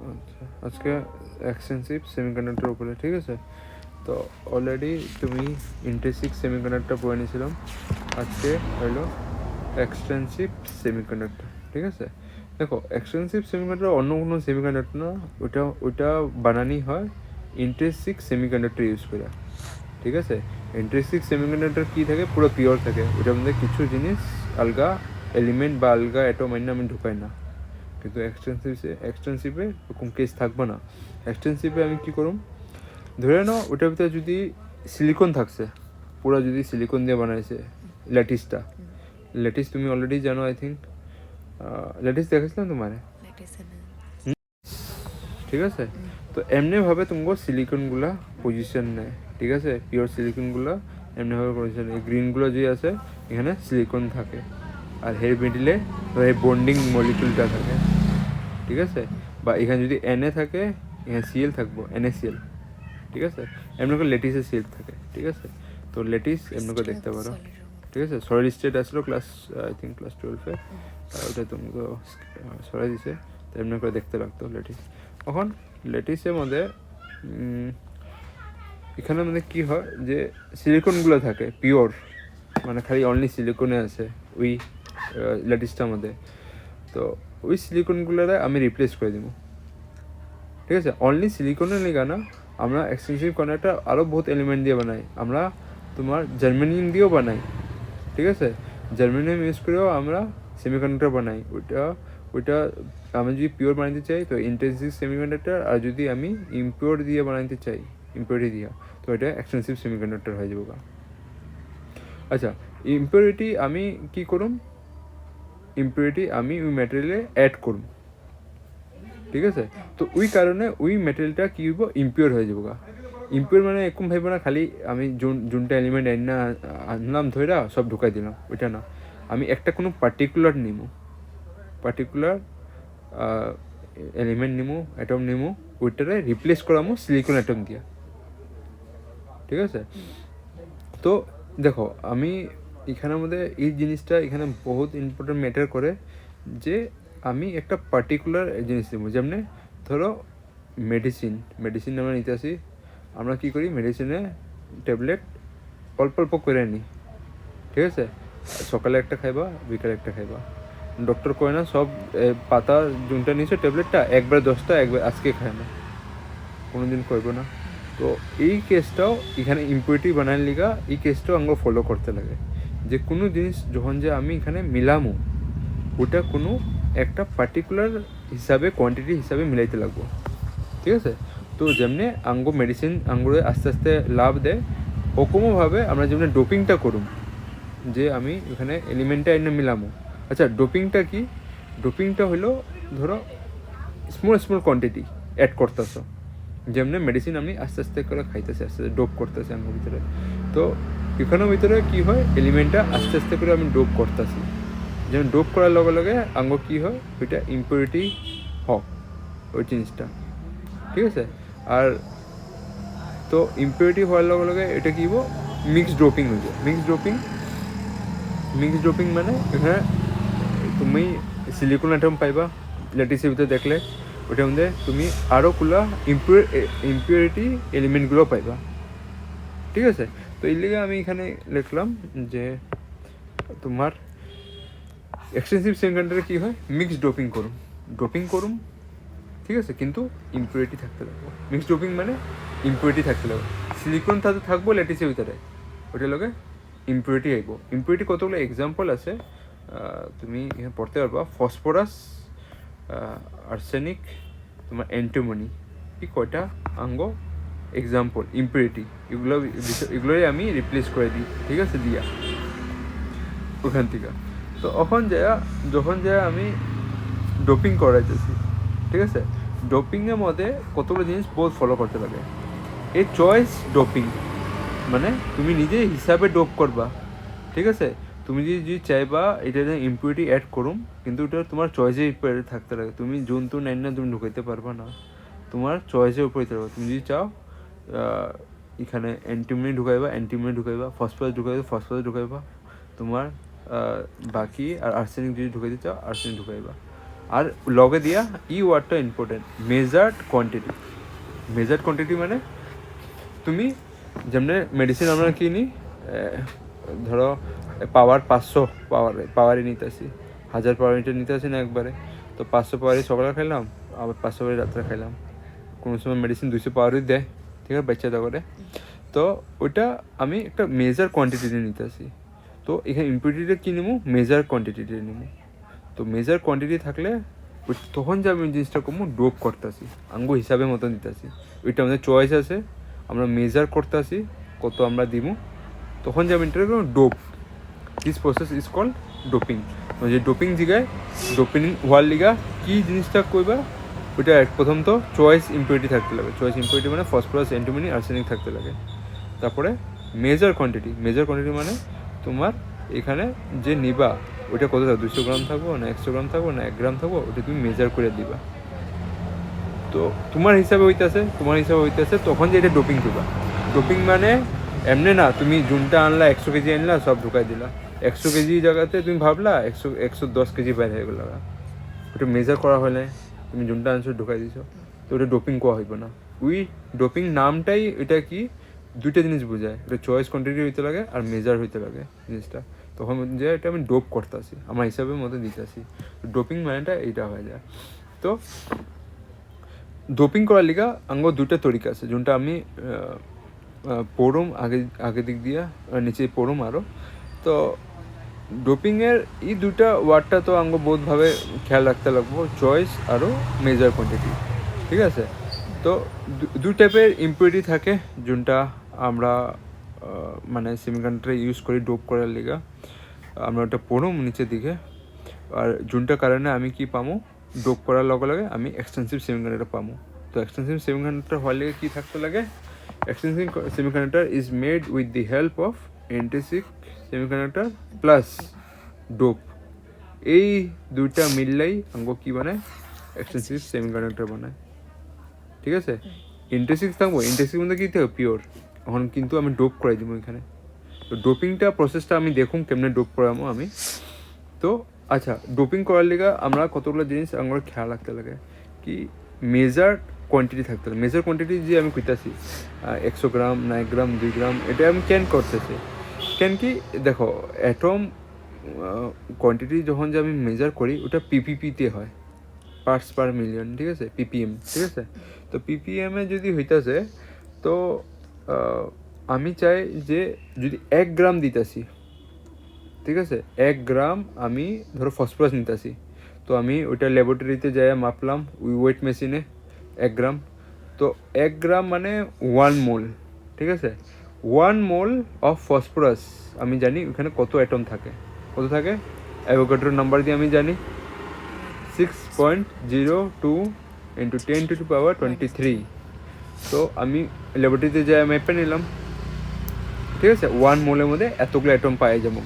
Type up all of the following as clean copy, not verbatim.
আচ্ছা, আজকে extensive semiconductor উপরে, ঠিক আছে? তো অলরেডি তুমি ইন্টেন্সিভ সেমিকন্ডাক্টর পড়ে নিয়েছিলাম, আজকে হলো এক্সটেন্সিভ সেমিকন্ডাক্টর, ঠিক আছে? দেখো, এক্সটেন্সিভ সেমিকন্ডাক্টর অন্য কোনো সেমিকন্ডাক্টর না, ওইটা বানানি হয় ইন্টেন্সিভ সেমিকন্ডাক্টর ইউজ করে, ঠিক আছে? ইন্টেন্সিভ সেমিকন্ডাক্টর কী থাকে, পুরো পিওর থাকে, ওইটার মধ্যে কিছু জিনিস আলগা এলিমেন্ট বা আলগা অ্যাটম আমি ঢুকাই না। কিন্তু এক্সটেন্সিভে ওরকম কেস থাকবে না। এক্সটেন্সিভে আমি কী করুম, ধরে নাও ওটার ভিতরে যদি সিলিকন থাকছে, পুরো যদি সিলিকন দিয়ে বানাইছে ল্যাটিস তুমি অলরেডি জানো, আই থিঙ্ক ল্যাটিস দেখেছিলাম তোমার, ঠিক আছে? তো এমনিভাবে তোমাকে সিলিকনগুলা পজিশন নেয়, ঠিক আছে? পিওর সিলিকনগুলো এমনিভাবে পজিশন নেয়। গ্রিনগুলো যে আছে এখানে সিলিকন থাকে, আর হের মিডিলে এই বন্ডিং মলিকুলটা থাকে, ঠিক আছে? বা এখানে যদি এনএ থাকে, এখানে সিএল থাকবো, NaCl, ঠিক আছে? এমনি করে লেটিসে সিএল থাকে, ঠিক আছে? তো লেটিস এমনি করে দেখতে পারো, ঠিক আছে? সলিড স্টেট আসলো ক্লাস, আই থিঙ্ক ক্লাস 12-এ, ওটা তোমাকে সরাই দিছে, তো এমনি করে দেখতে লাগতো লেটিস। এখন লেটিসের মধ্যে এখানে মানে কী হয় যে সিলিকনগুলো থাকে পিওর, মানে খালি অনলি সিলিকনে আছে ওই লেটিসটার মধ্যে। তো ওই সিলিকনগুলোরে আমি রিপ্লেস করে দেবো, ঠিক আছে? অনলি সিলিকনের লিগা না, আমরা এক্সটেন্সিভ কন্ডাক্টর আরও বহুত এলিমেন্ট দিয়ে বানাই। আমরা তোমার জার্মানিয়াম দিয়েও বানাই, ঠিক আছে? জার্মানিয়াম ইউজ করেও আমরা সেমিকন্ডাক্টর বানাই। ওইটা আমি যদি পিওর বানাতে চাই তো ইন্টেন্সিভ সেমিকন্ডাক্টর, আর যদি আমি ইমপিওর দিয়ে বানাতে চাই, ইমপিওরিটি দিয়া, তো এটা এক্সটেন্সিভ সেমিকন্ডাক্টর হয়ে যাবো। আচ্ছা, ইমপিওরিটি আমি কি করুম, ইমপিওরিটি আমি ওই ম্যাটেরিয়ালে অ্যাড করুম, ঠিক আছে? তো ওই কারণে ওই ম্যাটেরিয়ালটা কী হইব, ইমপিওর হয়ে যাবো। ইমপিওর মানে এরকম ভাইব না খালি আমি যোনটা এলিমেন্ট আনলাম ধইরা সব ঢুকাই দিলাম, ওইটা না। আমি একটা কোনো পার্টিকুলার এলিমেন্ট নিমু, অ্যাটম নিমু, ওইটারে রিপ্লেস করামো সিলিকন অ্যাটম দিয়া, ঠিক আছে? তো দেখো, আমি এখানের মধ্যে এই জিনিসটা এখানে বহুত ইম্পর্টেন্ট ম্যাটার করে যে আমি একটা পার্টিকুলার জিনিস নেবো। যেমনি ধরো মেডিসিন আমরা নিতে আসি, আমরা কী করি, মেডিসিনে ট্যাবলেট অল্প অল্প করে নিই, ঠিক আছে? সকালে একটা খাইবা, বিকালে একটা খাইবা। ডক্টর কয় না সব পাতা যোনটা নিয়েছে ট্যাবলেটটা একবার 10টা একবার আজকে খায় না, কোনো দিন কইব না। তো এই কেসটাও এখানে ইম্পিউরিটি বানানোর লিগা এই কেসটাও আমাকে ফলো করতে লাগে, যে কোনো জিনিস যখন যে আমি এখানে মিলামো, ওটা কোনো একটা পার্টিকুলার হিসাবে কোয়ান্টিটি হিসাবে মিলাইতে লাগবো, ঠিক আছে? তো যেমনি মেডিসিন আঙ্গুরে আস্তে আস্তে লাভ দেয়, ওরকমভাবে আমরা যেমনি ডোপিংটা করুম, যে আমি এখানে এলিমেন্টটা এনে মিলামো। আচ্ছা, ডোপিংটা কি? ডোপিংটা হলো ধরো স্মল কোয়ান্টিটি অ্যাড করতেছ, যেমনি মেডিসিন আমি আস্তে আস্তে করে খাইতেছি, আস্তে আস্তে ডোপ করতেছি আমার ভিতরে। তো এখানের ভিতরে কী হয়, এলিমেন্টটা আস্তে আস্তে করে আমি ডোপ করতেছি, যেমন ডোপ করার লগে লগে আঙ্গ কী হয়, ওইটা ইম্পিউরিটি হোক ওই জিনিসটা, ঠিক আছে? আর তো ইম্পিউরিটি হওয়ার লগে লগে এটা কী হবো, মিক্সড ডোপিং হয়ে যায়। মিক্সড ডোপিং মানে এখানে তুমি সিলিকন অ্যাটম পাইবা ল্যাটিসের ভিতরে দেখলে, ওটার মধ্যে তুমি আরও কুলা ইম্পিউরিটি এলিমেন্টগুলো পাইবা, ঠিক আছে? তো এই লিগে আমি এখানে লিখলাম যে তোমার এক্সটেন্সিভ সেমিকন্ডাক্টরে কী হয়, মিক্সড ডোপিং করুম, ঠিক আছে? কিন্তু ইম্পিউরিটি থাকতে লাগবো। মিক্সড ডোপিং মানে ইম্পিউরিটি থাকতে লাগবে। সিলিকন তাতে থাকবো ল্যাটিসের ভিতরে, ওটার লগে ইম্পিউরিটি আইব। ইম্পিউরিটি কতগুলো এক্সাম্পল আছে, তুমি এখানে পড়তে পারবা। ফসফরাস, আর্সেনিক, তোমার অ্যান্টিমনি, এই কয়টা আঙ্গ এক্সাম্পল ইম্পিউরিটি, এগুলোই আমি রিপ্লেস করে দিই, ঠিক আছে, দিয়া ওখান থেকে। তো যখন আমি ডোপিং করাইতেছি, ঠিক আছে? ডোপিংয়ের মধ্যে কতগুলো জিনিস বহুত ফলো করতে লাগে। এই চয়েস ডোপিং মানে তুমি নিজে হিসাবে ডোপ করবা, ঠিক আছে? তুমি যদি চাইবা এটা ইম্পিউরিটি অ্যাড করুম, কিন্তু ওটা তোমার চয়েসের উপরে থাকতে লাগে। তুমি জন্তু নেন না তুমি ঢুকাইতে পারবা না, তোমার চয়েসের উপরে দিতে পারবা। তুমি যদি চাও এখানে অ্যান্টিমনি ঢুকাইবা, ফসফরাস ঢুকাইবা, তোমার বাকি আর আর্সেনিক যদি ঢুকাইতে চাও আর্সেনিক ঢুকাইবা। আর লগে দিয়া ই ওয়ার্ডটা ইম্পর্টেন্ট, মেজার্ড কোয়ান্টিটি মানে তুমি যেমনি মেডিসিন আমরা কিনি, ধরো পাওয়ার 500 পাওয়ারে নিতে আসি, 1000 পাওয়ার নিতে আসি না একবারে, তো 500 পাওয়ারই সকালে খাইলাম, আবার 500 পাওয়ারই রাত্রে খাইলাম। কোনো সময় মেডিসিন 200 পাওয়ারই দেয়, ঠিক আছে, বাচ্চা করে। তো ওইটা আমি একটা মেজার কোয়ান্টিটিতে নিতে আসি। তো এখানে ইম্পিউরিটিটা কী নেবো, মেজার কোয়ান্টিটিতে নেবো। তো মেজার কোয়ান্টিটি থাকলে তখন যে আমি জিনিসটা করবো ডোপ করতে আসি, আঙ্গু হিসাবে মতো দিতে আসি। ওইটা আমাদের চয়েস আছে, আমরা মেজার করতে আসি কত আমরা দিব, তখন যে আমি এটা dope. This process is called doping. যে ডোপিং জায়গায় ডোপিং হওয়ার লিগা কী জিনিসটা করবা, ওইটা প্রথম তো চয়েস ইম্পিউরিটি থাকতে লাগে। চয়েস ইম্পিউরিটি মানে ফসফরাস, অ্যান্টিমনি, আর্সেনিক থাকতে লাগে। তারপরে মেজার কোয়ান্টিটি মানে তোমার এখানে যে নিবা ওইটা কত থাকবে, 200 গ্রাম থাকবো না 100 গ্রাম থাকবো না 1 গ্রাম থাকবো, ওটা তুমি মেজার করে দিবা। তো তোমার হিসাবে হইতেছে তখন যে এটা ডোপিং দিবা। ডোপিং মানে এমনি না তুমি জুনটা আনলা 100 কেজি আনলা সব ঢুকাই দিলা, 100 কেজি জায়গাতে তুমি ভাবলা 110 কেজি বাইরে হয়ে গেল, ওটা মেজার করা হলে তুমি জুনটা আনছো ঢুকাই দিছো, তো ওটা ডোপিং করা হইব না। ওই ডোপিং নামটাই এটা কি দুইটা জিনিস বোঝায়, এটা চয়েস কোয়ান্টিটি হইতে লাগে আর মেজার হইতে লাগে জিনিসটা। তখন যে এটা আমি ডোপ করতে আসি, আমার হিসাবের মতো দিতে আসি, ডোপিং মানেটা এইটা হয়ে যায়। তো ডোপিং করার লিগা আঙ্গ দুইটা তরিকা আছে, যোনটা আমি পড়ুম আগে দিক দিয়া নিচে পড়ুম আরও। তো ডোপিংয়ের এই দুটা ওয়ার্ডটা তো আঙ্গ বহুতভাবে খেয়াল রাখতে লাগবো, চয়েস আরও মেজার কোয়ান্টিটি, ঠিক আছে। তো দুই টাইপের ইম্পিউরিটি থাকে যোনটা আমরা মানে সেমিকন্ডাক্টর ইউজ করি ডোপ করার লিগা, আমরা ওটা পড়ুম নিচের দিকে। আর যোনটা কারণে আমি কি পামো, ডোপ করার লগে লগে আমি এক্সটেন্সিভ সেমিকন্ডাক্টর পামো। তো এক্সটেন্সিভ সেমিকন্ডাক্টর হওয়ার লিগে কী থাকতে লাগে, extensive semiconductor is made with the help of intrinsic semiconductor plus dope. এই দুইটা মিললেই আঙ্গো কী বানায়, এক্সটেন্সিভ সেমিকন্ডাক্টর বানায়, ঠিক আছে। ইন্ট্রিনসিক থাকবো, ইন্ট্রিনসিক মধ্যে কী থাকবে পিওর, এখন কিন্তু আমি ডোপ করাই দিব এখানে। তো ডোপিংটা প্রসেসটা আমি দেখুন কেমনে ডোপ করাবো আমি। তো আচ্ছা, ডোপিং করার লিগা আমরা কতগুলো জিনিস আমরা খেয়াল রাখতে লাগে, কি মেজার কোয়ান্টিটি থাকতে লাগে। মেজার কোয়ান্টিটি যে আমি কইতাছি 100 গ্রাম না 1 গ্রাম 2 গ্রাম, এটা আমি কেন করতেছি, কেন কি দেখো অ্যাটম কোয়ান্টিটি যখন যে আমি মেজার করি ওটা পিপিপিতে হয়, পার্টস পার মিলিয়ন, ঠিক আছে, পিপিএম, ঠিক আছে। তো পিপিএমে যদি হইতাছে, তো আমি চাই যে যদি 1 গ্রাম দিতেছি, ঠিক আছে, 1 গ্রাম আমি ধরো ফসফরাস নিতেছি, তো আমি ওইটা ল্যাবরেটরিতে যাই মাপলাম ওই ওয়েট মেশিনে 1 গ্রাম। তো 1 গ্রাম মানে 1 মোল, ঠিক আছে। 1 মোল অফ ফসফরাস আমি জানি ওখানে কত অ্যাটম থাকে, কত থাকে, অ্যাভোগাড্রো নাম্বার দিয়ে আমি জানি 6.02 × 10⁻23। তো আমি ল্যাবরেটরিতে যাই মেপে নিলাম, ঠিক আছে, 1 মোলের মধ্যে এতগুলো অ্যাটম পাই যাবো।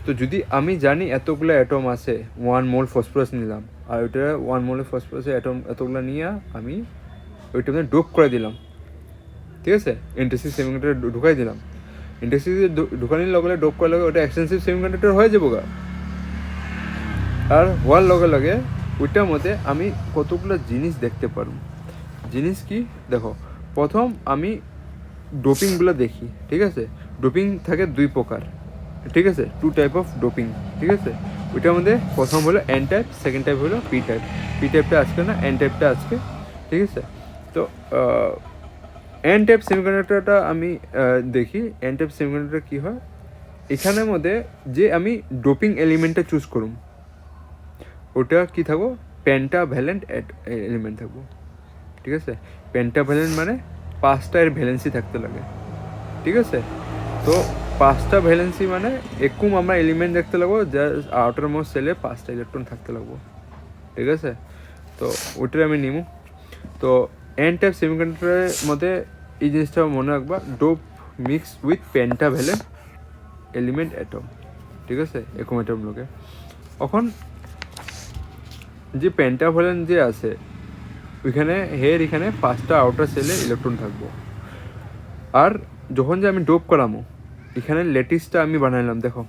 তো যদি আমি জানি এতগুলো অ্যাটম আছে, 1 মোল ফসফরাস নিলাম, আর ওইটা 1 মোলের ফসফরাসের অ্যাটম এতগুলো নিয়ে আমি ওইটা মধ্যে ডোপ করে দিলাম, ঠিক আছে, ইন্টেন্সিভ সেমিকন্ডাক্টর ঢুকাই দিলাম। ইন্টেন্সিভ ঢুকানির লগে ডোপ করার লগে ওটা এক্সটেন্সিভ সেমিকন্ডাক্টর হয়ে যাবো গা। আর হওয়ার লগে লগে ওইটার মধ্যে আমি কতগুলো জিনিস দেখতে পারব। জিনিস কি দেখো, প্রথম আমি ডোপিংগুলো দেখি, ঠিক আছে। ডোপিং থাকে 2 প্রকার, ঠিক আছে, 2 টাইপ অফ ডোপিং, ঠিক আছে। ওইটার মধ্যে প্রথম হলো এন টাইপ, সেকেন্ড টাইপ হলো পি টাইপ। পি টাইপটা আজকে না, এন টাইপটা আজকে, ঠিক আছে। তো এন টাইপ সেমিকন্ডাক্টরটা আমি দেখি। এন টাইপ সেমিকন্ডাক্টর কী হয়, এখানের মধ্যে যে আমি ডোপিং এলিমেন্টটা চুজ করুম ওটা কী থাকবো, পেন্টাভ্যালেন্ট এলিমেন্ট থাকবো, ঠিক আছে। পেন্টাভ্যালেন্ট মানে 5টা এর ভ্যালেন্সি থাকতে লাগে, ঠিক আছে। তো 5টা ভ্যালেন্সি মানে এরকম আমরা এলিমেন্ট দেখতে লাগবো যার আউটার মোস্ট সেলে 5টা ইলেকট্রন থাকতে লাগবো, ঠিক আছে। তো ওইটার আমি নিব। তো এন টাইপ সেমিকন্ডাক্টরের মধ্যে এই জিনিসটা মনে রাখবা, dope mix with pentavalent element atom, ঠিক আছে, এরকম অ্যাটম লোকে। এখন যে পেন্টাভ্যালেন্ট যে আছে ওইখানে এখানে 5টা আউটার সেলে ইলেকট্রন থাকবো। আর যখন যে আমি ডোপ করামো এখানে ল্যাটিসটা আমি বানাইলাম, দেখো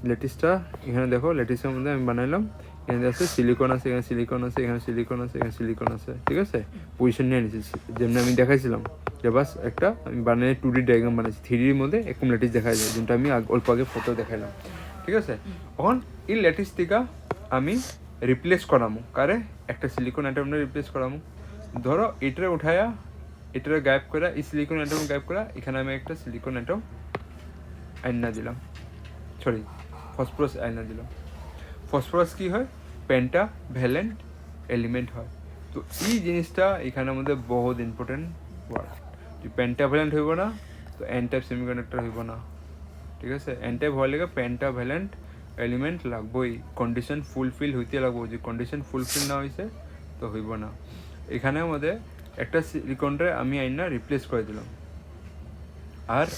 ল্যাটিসটা এখানে দেখো, ল্যাটিসের মধ্যে আমি বানাইলাম এখানে আছে সিলিকন আছে, এখানে সিলিকন আছে, এখানে সিলিকন আছে, এখানে সিলিকন আছে, ঠিক আছে? পজিশন নিয়ে নিচ্ছি যেমনি আমি দেখাইছিলাম, যে বাস একটা আমি বানিয়ে 2D ডায়াগ্রাম বানাইছি, 3Dর মধ্যে একদম ল্যাটিস দেখা যায়, যেটা আমি অল্প আগে ফটো দেখাইলাম, ঠিক আছে? এখন এই ল্যাটিস থেকে আমি রিপ্লেস করামু কারে, একটা সিলিকন অ্যাটমটা রিপ্লেস করামু। ধরো এটারে উঠায়া এটারে গায়েব করা, এই সিলিকন অ্যাটম গায়েব করা, এখানে আমি একটা সিলিকন অ্যাটম আয়না দিলাম, সরি ফসফরাস আয়না দিলাম। ফসফরাস কি হয়, পেন্টাভ্যালেন্ট এলিমেন্ট হয়। তো এই জিনিসটা এখানে আমাদের বহুত ইম্পর্টেন্ট ওয়ার্ড। যদি পেন্টাভ্যালেন্ট হইব না তো এন টাইপ সেমিকন্ডাক্টর হইব না, ঠিক আছে? এন টাইপ হওয়ার লেগে পেন্টাভ্যালেন্ট এলিমেন্ট লাগবই, কন্ডিশন ফুলফিল হইতে লাগবো, যে কন্ডিশন ফুলফিল না হয়েছে তো হইব না। এখানে আমাদের একটা সিলিকনটা আমি আইনা রিপ্লেস করে দিলাম, আর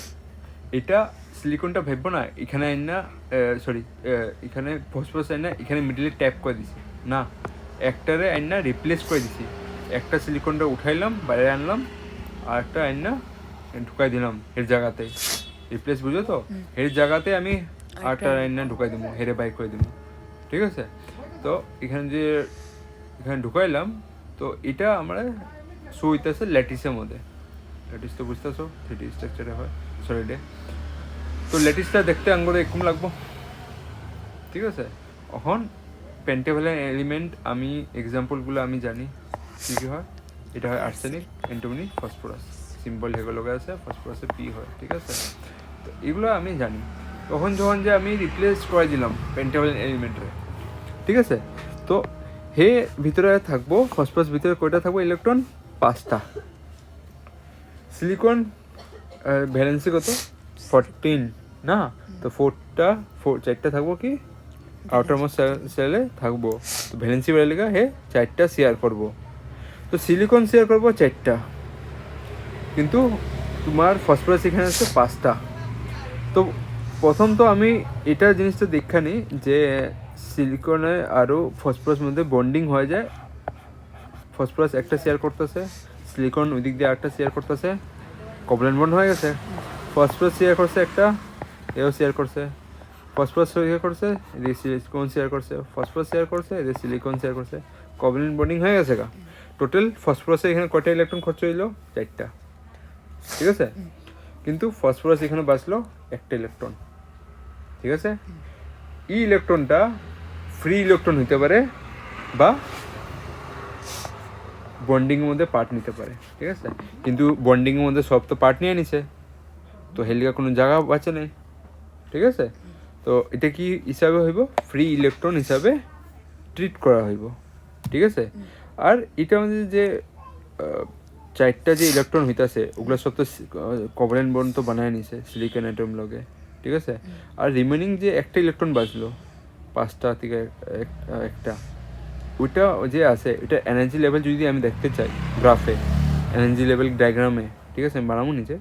এটা সিলিকনটা ভেববো না এখানে আইনা, সরি এখানে ফসফরাস আইনা এখানে মিডলে ট্যাপ করে দিছি না, একটারে আইনা রিপ্লেস করে দিছি। একটা সিলিকনটা উঠাইলাম, বাইরে আনলাম, আর একটা আইনা ঢুকাই দিলাম এর জায়গাতে, রিপ্লেস বুঝো তো, এর জায়গাতে আমি আরেকটা আইনা ঢুকাই দিব, হেরে বাইর করে দিব, ঠিক আছে? তো এখানে যে এখানে ঢুকাইলাম, তো এটা আমরা শো হইতেছে ল্যাটিসের মধ্যে। ল্যাটিস তো বুঝতেছো 3D স্ট্রাকচারে হয় সলিডে। তো ল্যাটিসটা দেখতে আঙ্গুরে এরকম লাগবো, ঠিক আছে? এখন পেন্টাভ্যালেন্ট এলিমেন্ট আমি এক্সাম্পলগুলো আমি জানি কী কী হয়। এটা হয় আর্সেনিক, অ্যান্টিমনি, ফসফরাস, সিম্বল হেগুলো আছে, ফসফরাসে পি হয়, ঠিক আছে? তো এগুলো আমি জানি। তখন যখন যে আমি রিপ্লেস করে দিলাম পেন্টাভ্যালেন্ট এলিমেন্টে, ঠিক আছে? তো হে ভিতরে থাকবো, ফসফরাস ভিতরে কয়টা থাকবো ইলেকট্রন, 5টা। সিলিকন ভ্যালেন্সি কত, 14 না? তো 4টা থাকবো কি আউটারমোস্ট সেলে থাকবো, তো ভ্যালেন্সি বেড়ে লেখা হে 4টা শেয়ার করবো। তো সিলিকন শেয়ার করবো 4টা, কিন্তু তোমার ফসফরাস এখানে আছে 5টা। তো প্রথম তো আমি এটা জিনিসটা দেখানি যে সিলিকনে আরও ফসফরাস মধ্যে বন্ডিং হয়ে যায়, ফসফরাস একটা শেয়ার করতেছে, সিলিকন ওই দিক দিয়ে আরেকটা শেয়ার করতেছে, কোভ্যালেন্ট বন্ড হয়ে গেছে। ফসফরাস শেয়ার করছে একটা, এও শেয়ার করছে, ফসফরাস শেয়ার করছে, এদিকে সিলিকন শেয়ার করছে, ফসফরাস শেয়ার করছে, এদিকে সিলিকন শেয়ার করছে, কোভ্যালেন্ট বন্ডিং হয়ে গেছে গা। টোটাল ফসফরাসে এখানে কয়টা ইলেকট্রন খরচ হইলো, 4টা, ঠিক আছে? কিন্তু ফসফরাস এখানে বাঁচলো একটা ইলেকট্রন, ঠিক আছে? এই ইলেকট্রনটা ফ্রি ইলেকট্রন হইতে পারে বা বন্ডিংয়ের মধ্যে পার্ট নিতে পারে, ঠিক আছে? কিন্তু বন্ডিংয়ের মধ্যে সব তো পার্ট নিয়ে নিছে, তো হেলিকা কোনো জায়গা বাঁচে নেই, ঠিক আছে? তো এটা কি হিসাবে হইব, ফ্রি ইলেকট্রন হিসাবে ট্রিট করা হইব, ঠিক আছে? আর এটা আমাদের যে 4টা যে ইলেকট্রন হইতাছে ওগুলো সব তো কোভ্যালেন্ট বন্ড তো বানায় নিছে সিলিকন অ্যাটম লগে, ঠিক আছে? আর রিমেনিং যে একটা ইলেকট্রন বাঁচলো 5টা থেকে একটা, ওইটা যে আছে এটা এনার্জি লেভেল যদি আমি দেখতে চাই গ্রাফে, এনার্জি লেভেল ডায়াগ্রামে, ঠিক আছে? আমি বানাবো নিচে।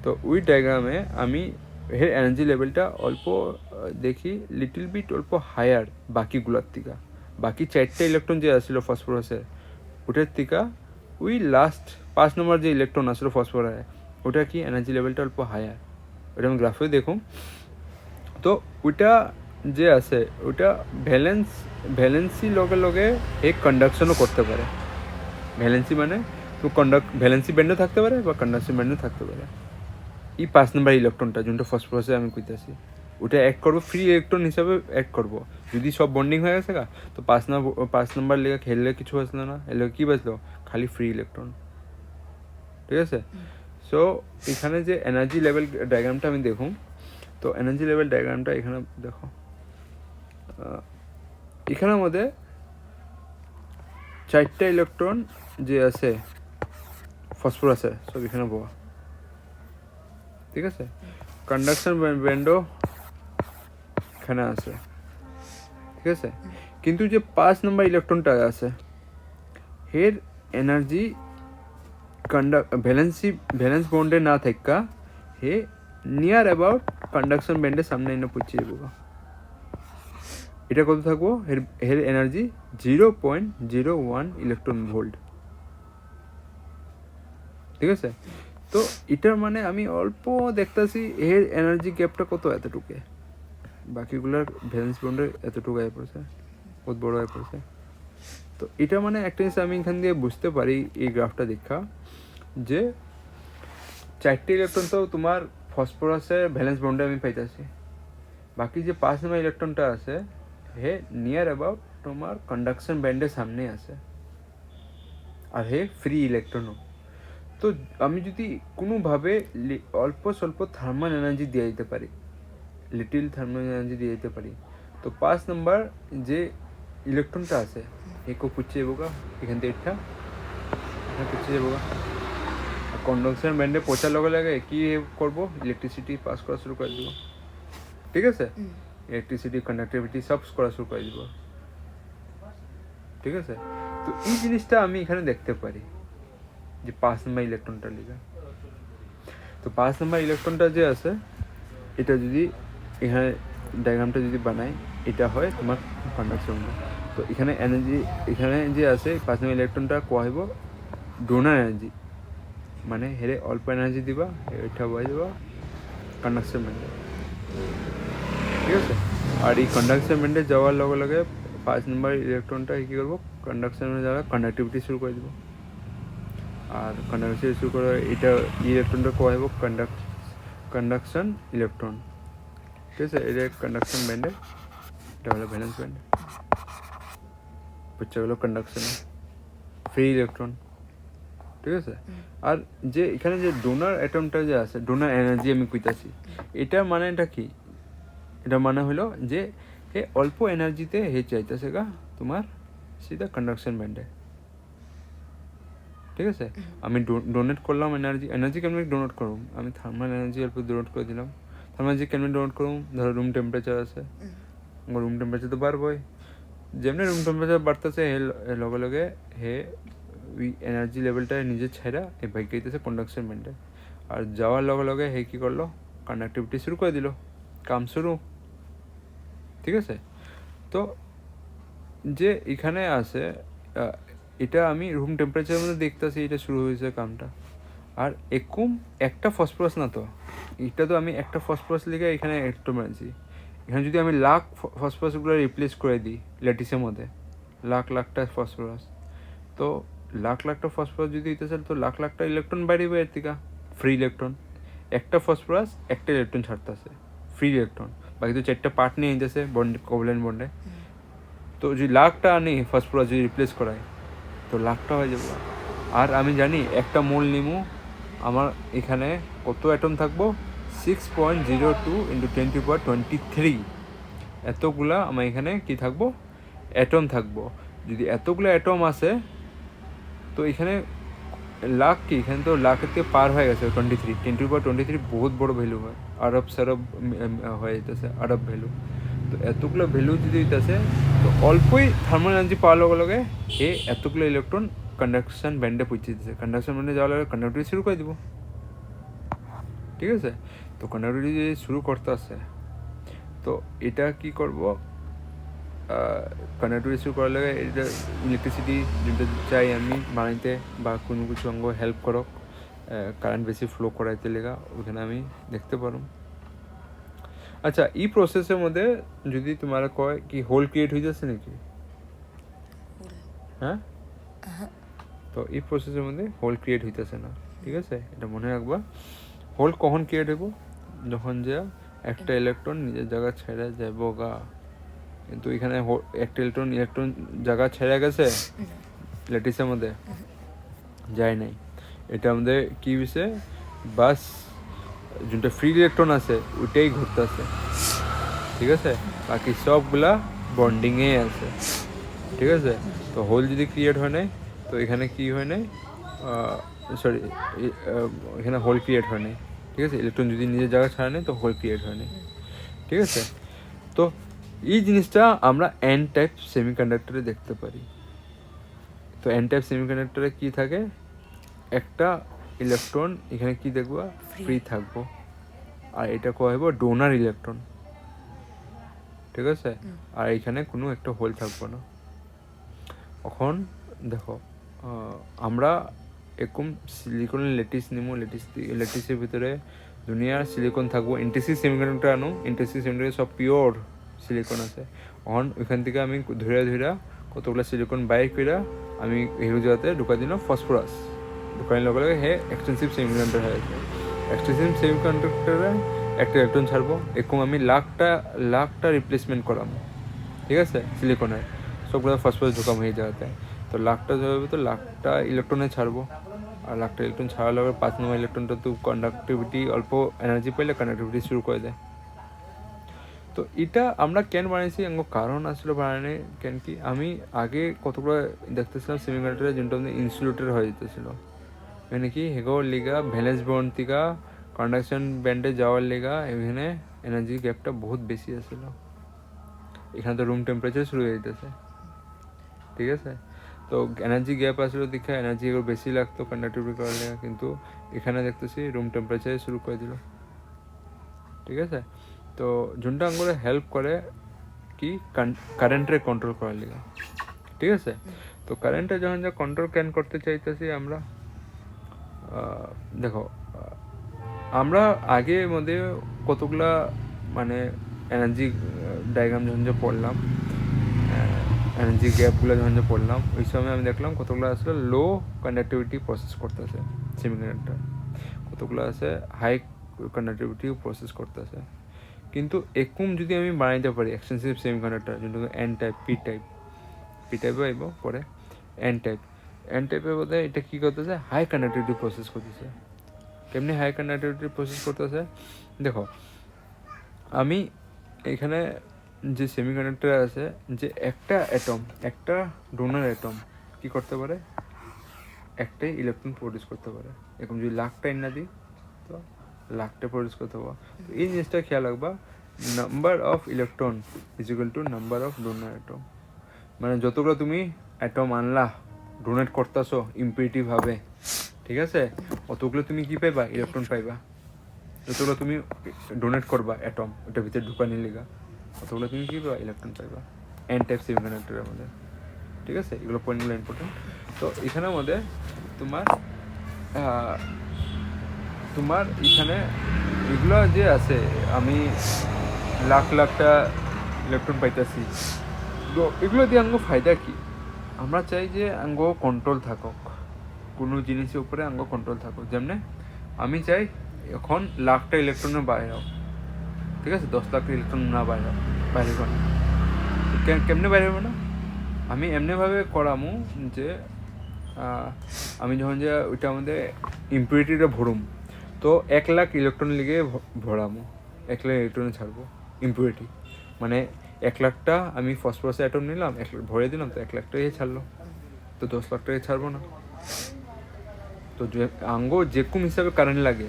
তো ওই ডায়াগ্রামে আমি এর এনার্জি লেভেলটা অল্প দেখি, লিটল বিট অল্প হায়ার বাকিগুলোর থেকে। বাকি 4টা ইলেকট্রন যে আসলো ফসফরাসের ওটার থেকে ওই লাস্ট 5 নম্বর যে ইলেকট্রন আসলো ফসফরাসে ওটা কি এনার্জি লেভেলটা অল্প হায়ার, ওটা আমি গ্রাফে দেখুন। তো ওইটা যে আছে ওটা ভ্যালেন্সি লগে লগে এক কন্ডাকশনও করতে পারে। ভ্যালেন্সি মানে তো ভ্যালেন্সি ব্যান্ডও থাকতে পারে বা কন্ডাকশন ব্যান্ডও থাকতে পারে। এই 5 নম্বর ইলেকট্রনটা যোনটা ফসফরাসে আমি কইতাছি ওটা অ্যাড করবো ফ্রি ইলেকট্রন হিসাবে অ্যাড করবো। যদি সব বন্ডিং হয়ে গেছে তো 5 নম্বর লেগে খেললে কিছু বাঁচলো না, এলে কি বাঁচলো, খালি ফ্রি ইলেকট্রন, ঠিক আছে? সো এখানে যে এনার্জি লেভেল ডায়াগ্রামটা আমি দেখুন, তো এনার্জি লেভেল ডায়াগ্রামটা এখানে দেখো, এখানের মধ্যে 4টা ইলেকট্রন যে আছে ফসফরাসে সব এখানে পাওয়া, ঠিক আছে? কন্ডাকশন ব্যান্ডও এখানে আছে, ঠিক আছে? কিন্তু যে 5 নম্বর ইলেকট্রনটা আছে এর এনার্জি ভ্যালেন্স বন্ডে না থাকা হে নিয়ার অ্যাবাউট কন্ডাকশন ব্যান্ডের সামনে এনে পৌঁছে যাবো। এটা কত থাকবো, এর এনার্জি 0.01 ইলেকট্রন ভোল্ট, ঠিক আছে? তো এটার মানে আমি অল্প দেখতেছি এর এনার্জি গ্যাপটা কত, এতটুকু, বাকিগুলোর ভ্যালেন্স বন্ডের এতটুকু আয় পড়ছে, বহুত বড় হয়ে পড়ছে। তো এটা মানে একটা জিনিস আমি এখান দিয়ে বুঝতে পারি এই গ্রাফটা দেখা, যে 4টে ইলেকট্রন তো তোমার ফসফরাসের ভ্যালেন্স বন্ডে আমি পাইতেছি, বাকি যে 5 নম্বর ইলেকট্রনটা আছে হে নিয়ার অ্যাবাউট তোমার কন্ডাকশন ব্যান্ডের সামনে আছে, আর হে ফ্রি ইলেকট্রনও। তো আমি যদি কোনোভাবে অল্প স্বল্প থার্মাল এনার্জি দিয়ে দিতে পারি, লিটিল থার্মাল এনার্জি দিয়ে দিতে পারি, তো 5 নম্বর যে ইলেকট্রনটা আছে একে পুচ্ছে যাবো গা এখান থেকে এটা পুচ্ছে যাবো গা। কন্ডাকশন ব্যান্ডে পৌঁছার লগে লগে কি করবো, ইলেকট্রিসিটি পাস করা শুরু করে দিব, ঠিক আছে, ইলেকট্রিসিটি কন্ডাক্টিভিটি সব করা শুরু করে দিব, ঠিক আছে। তো এই জিনিসটা আমি এখানে দেখতে পারি যে 5 নম্বর ইলেকট্রনটা লিখা। তো 5 নম্বর ইলেকট্রনটা যে আছে এটা যদি এখানে ডায়াগ্রামটা যদি বানাই, এটা হয় তোমার কন্ডাকশন। তো এখানে এনার্জি এখানে যে আছে 5 নম্বর ইলেকট্রনটা কোয়া হইব ডোনার এনার্জি, মানে হেরে অল্প এনার্জি দিবা, এটা বয়ে যাবা কন্ডাকশন ব্যান্ডে, ঠিক আছে। আর এই কন্ডাকশন ব্যান্ডে যাওয়ার লগে লগে 5 নম্বর ইলেকট্রনটা কী করবো, কন্ডাকশন ব্যান্ডে যাওয়া কন্ডাক্টিভিটি শুরু করে দেবো। আর কন্ডাকশন শুরু করে এটা ইলেকট্রনটা কোয়া হইব কন্ডাকশন ইলেকট্রন, ঠিক আছে। এটা কন্ডাকশন ব্যান্ডে, এটা হলো ভ্যালেন্স ব্যান্ডে, বুঝছে গেলো কন্ডাকশনে ফ্রি ইলেকট্রন, ঠিক আছে। আর যে এখানে যে ডোনার অ্যাটমটা যে আছে, ডোনার এনার্জি আমি কইতাছি, এটা মানেটা কি, এটা মানে হলো যে হে অল্প এনার্জিতে হে চাইতেছে গা তোমার সিধা কন্ডাকশন ব্যান্ডে, ঠিক আছে। আমি ডোনেট করলাম এনার্জি কেমন ডোনেট করুম, আমি থার্মাল এনার্জি অল্প ডোনেট করে দিলাম। থার্মাল এনার্জি কেমন ডোনেট করুম, ধরো রুম টেম্পারেচার আছে, রুম টেম্পারেচার তো বাড়বই, যেমনি রুম টেম্পারেচার বাড়তেছে লগে লগে হে ওই এনার্জি লেভেলটা নিজের ছাইরা এই বাইক গাইতেছে কন্ডাকশন ব্যান্ডে, আর যাওয়ার লগে লগে হে কী করলো, কন্ডাক্টিভিটি শুরু করে দিল, কাম শুরু, ঠিক আছে। তো যে এখানে আছে এটা আমি রুম টেম্পারেচারের মধ্যে দেখতেছি এটা শুরু হয়েছে কামটা, আর এরকম একটা ফসফরাস না, তো এটা তো আমি একটা ফসফরাস লিখে এখানে একটু মানছি, এখানে যদি আমি লাখ ফসফরাসগুলো রিপ্লেস করে দিই ল্যাটিসের মধ্যে, লাখটা ফসফরাস, তো লাখটা ফসফরাস যদি দিতে চাই তো লাখটা ইলেকট্রন বাড়িবে এর থেকে, ফ্রি ইলেকট্রন, একটা ফসফরাস একটা ইলেকট্রন ছাড়তেছে ফ্রি ইলেকট্রন, বাকি তো 4টা পার্ট নিয়ে নিতেছে বন্ডে, কোভ্যালেন্ট বন্ডে। তো যদি লাখটা আনি ফসফরাস যদি রিপ্লেস করায় তো লাখটা হয়ে যাবে। আর আমি জানি একটা মোল নিমু আমার এখানে কত অ্যাটম থাকবো, 6.02 × 10⁻23 এতগুলা আমার এখানে কি থাকবো, অ্যাটম থাকবো। যদি এতগুলো অ্যাটম আসে তো এখানে লাখ কি, এখানে তো লাখের থেকে পার হয়ে গেছে 23, 10⁻23 বহুত বড় ভ্যালু হয়, আরব সারব হয়ে যেতেছে আরব ভ্যালু। তো এতগুলো ভ্যালু যদি দিতেছে তো অল্পই থার্মাল এনার্জি পাওয়ার লগে লগে এ এতগুলো ইলেকট্রন কন্ডাকশন ব্যান্ডে পৌঁছে দিতেছে, কন্ডাকশন ব্যান্ডে যাওয়ার লগে কন্ডাক্টিভিটি শুরু করে দিব, ঠিক আছে। তো কন্ডাক্টিভিটি যদি শুরু করতে আসে তো এটা কি করব, কন্ডাক্টিভিটি শুরু করার লগে এটা ইলেকট্রিসিটি যেটা চাই আমি বানাইতে বা কোনো কিছু অঙ্গ হেল্প করক কারেন্ট বেশি ফ্লো করাইতে লেগা, ওখানে আমি দেখতে পারো। আচ্ছা, এই প্রসেসের মধ্যে যদি তোমার কয় কি হোল ক্রিয়েট হয়ে যাচ্ছে নাকি, হ্যাঁ, তো এই প্রসেসের মধ্যে হোল ক্রিয়েট হইতেছে না, ঠিক আছে, এটা মনে রাখবা। হোল কখন ক্রিয়েট হইব, যখন যে একটা ইলেকট্রন নিজের জায়গা ছেড়ে যাব গা, কিন্তু এখানে একটা ইলেকট্রন জায়গা ছেড়ে গেছে ল্যাটিসের মধ্যে যায় নাই, এটা আমাদের কি হয়েছে, বাস যেটা ফ্রি ইলেকট্রন আছে ওইটাই ঘুরতে আছে, ঠিক আছে, বাকি সবগুলা বন্ডিংয়ে আছে, ঠিক আছে। তো হোল যদি ক্রিয়েট হয় নাই তো এখানে কি হয় নাই, সরি এখানে হোল ক্রিয়েট হয় নাই, ঠিক আছে, ইলেকট্রন যদি নিজের জায়গা ছাড়ে নেই তো হোল ক্রিয়েট হয় নাই, ঠিক আছে। তো এই জিনিসটা আমরা এন টাইপ সেমিকন্ডাক্টরে দেখতে পারি। তো এন টাইপ সেমিকন্ডাক্টরে কি থাকে, একটা ইলেকট্রন এখানে কি দেখবো, ফ্রি থাকবো, আর এটা কোয়া হইব ডোনার ইলেকট্রন, ঠিক আছে, আর এখানে কোনো একটা হোল থাকবো না। এখন দেখো আমরা এরকম সিলিকন ল্যাটিস নিমো, ল্যাটিসের ভিতরে দুনিয়ার সিলিকন থাকবো, ইন্টেন্সিভ সেমিকন্ডাক্টর আনো, ইন্টেন্সিভ সেমিকন্ডাক্টর সব পিওর সিলিকন আছে অন ওইখান থেকে আমি ধরে ধরে কতগুলো সিলিকন বাইর করে আমি হিরো জায়গাতে ঢুকাই দিলাম ফসফরাস ঢুকাই লগে লগে হে এক্সটেন্সিভ সেমিকন্ডাক্টর হয়ে যাবে এক্সটেন্সিভ সেমিকন্ডাক্টরে একটা ইলেকট্রন ছাড়বো এরকম আমি লাখটা রিপ্লেসমেন্ট করাম ঠিক আছে সিলিকনের সবগুলো ফসফরাস ঢুকাম হয়ে জায়গাতে তো লাখটা যাবে তো লাখটা ইলেকট্রনে ছাড়বো আর লাখটা ইলেকট্রন ছাড়ার লগে 5 নম্বর ইলেকট্রনটা তো কন্ডাক্টিভিটি অল্প এনার্জি পাইলে কন্ডাক্টিভিটি শুরু করে দেয় তো এটা আমরা কেন বানাইছি এঙ্গ কারণ আসলে বানানে কেন কি আমি আগে কতগুলো দেখতেছিলাম সেমিকন্ডাক্টরে যেটা ইনসুলেটর হয়ে যেতেছিল মানে কি হেগোর লিগা ভ্যালেন্স বন্ড থেকে কন্ডাকশন ব্যান্ডে যাওয়ার লিগা এখানে এনার্জি গ্যাপটা বহুত বেশি আসছিল এখানে তো রুম টেম্পারেচার শুরু হয়ে যেতেছে ঠিক আছে তো এনার্জি গ্যাপ আসলে দেখে এনার্জি এগুলো বেশি লাগতো কন্ডাক্টিভিটি করার লেগে কিন্তু এখানে দেখতেছি রুম টেম্পারেচারে শুরু করে দিল ঠিক আছে তো যোনটা আঙ্গুরে হেল্প করে কি কারেন্টরে কন্ট্রোল করার লেগে ঠিক আছে তো কারেন্টে যখন যা কন্ট্রোল ক্যান করতে চাইতেছি আমরা দেখো আমরা আগে মধ্যে কতগুলা মানে এনার্জি ডায়াগ্রাম যখন যে পড়লাম এনার্জি গ্যাপগুলো যখন যে পড়লাম ওই সময় আমি দেখলাম কতগুলো আসলে লো কন্ডাক্টিভিটি প্রসেস করতেছে সেমিকন্ডাক্টর কতগুলো আছে হাই কন্ডাক্টিভিটি প্রসেস করতেছে কিন্তু এরকম যদি আমি বানাইতে পারি এক্সটেন্সিভ সেমিকন্ডাক্টর যেটা এন টাইপ পি টাইপে আইব পরে এন টাইপের বোধহয় এটা কী করতেছে হাই কন্ডাক্টিভিটি প্রসেস করতেছে কেমনি হাই কন্ডাক্টিভিটি প্রসেস করতেছে দেখো আমি এখানে যে সেমিকন্ডাক্টর আছে যে একটা ডোনার অ্যাটম কি করতে পারে একটাই ইলেকট্রন প্রডিউস করতে পারে এরকম যদি লাখটা এনে দিই তো লাখটা প্রডিউস করতে পারবো তো এই জিনিসটা খেয়াল রাখবা number of electron is equal to number of donor atom মানে যতগুলো তুমি অ্যাটম আনলা ডোনেট করতেছো ইম্পিরিটিভভাবে ঠিক আছে অতগুলো তুমি কি পাইবা ইলেকট্রন পাইবা যতগুলো তুমি ডোনেট করবা অ্যাটম ওটার ভিতরে ঢুকানি লিগা অতগুলো তুমি কি পাইবা ইলেকট্রন পাইবা এন টাইপ সেমিকন্ডাক্টরের মধ্যে ঠিক আছে এগুলো পয়েন্টগুলো ইম্পর্টেন্ট তো এখানের মধ্যে তোমার এখানে এগুলো যে আছে আমি লাখটা ইলেকট্রন পাইতেছি তো এগুলো দিয়ে আঙ্গ ফায়দা কি আমরা চাই যে আঙ্গ কন্ট্রোল থাকুক কোনো জিনিসের উপরে আঙ্গ কন্ট্রোল থাকুক যেমনি আমি চাই এখন লাখটা ইলেকট্রনের বাইরে হোক ঠিক আছে 10 লাখ ইলেকট্রন না বাইরে কর কেমনে বাইরে হবে না আমি এমনিভাবে করামু যে আমি যখন যে ওইটা আমাদের ইম্পিউরিটিটা ভরুম তো 1 লাখ ইলেকট্রন লিগে ভরামো 1 লাখ ইলেকট্রনে ছাড়বো ইম্পিউরিটি মানে 1 লাখটা আমি ফসফরাস অ্যাটম নিলাম 1 লাখ ভরে দিলাম তো 1 লাখটাই ছাড়লো তো 10 লাখ টাকা ছাড়বো না তো যে আঙ্গ যেরকম হিসাবে কারেন্ট লাগে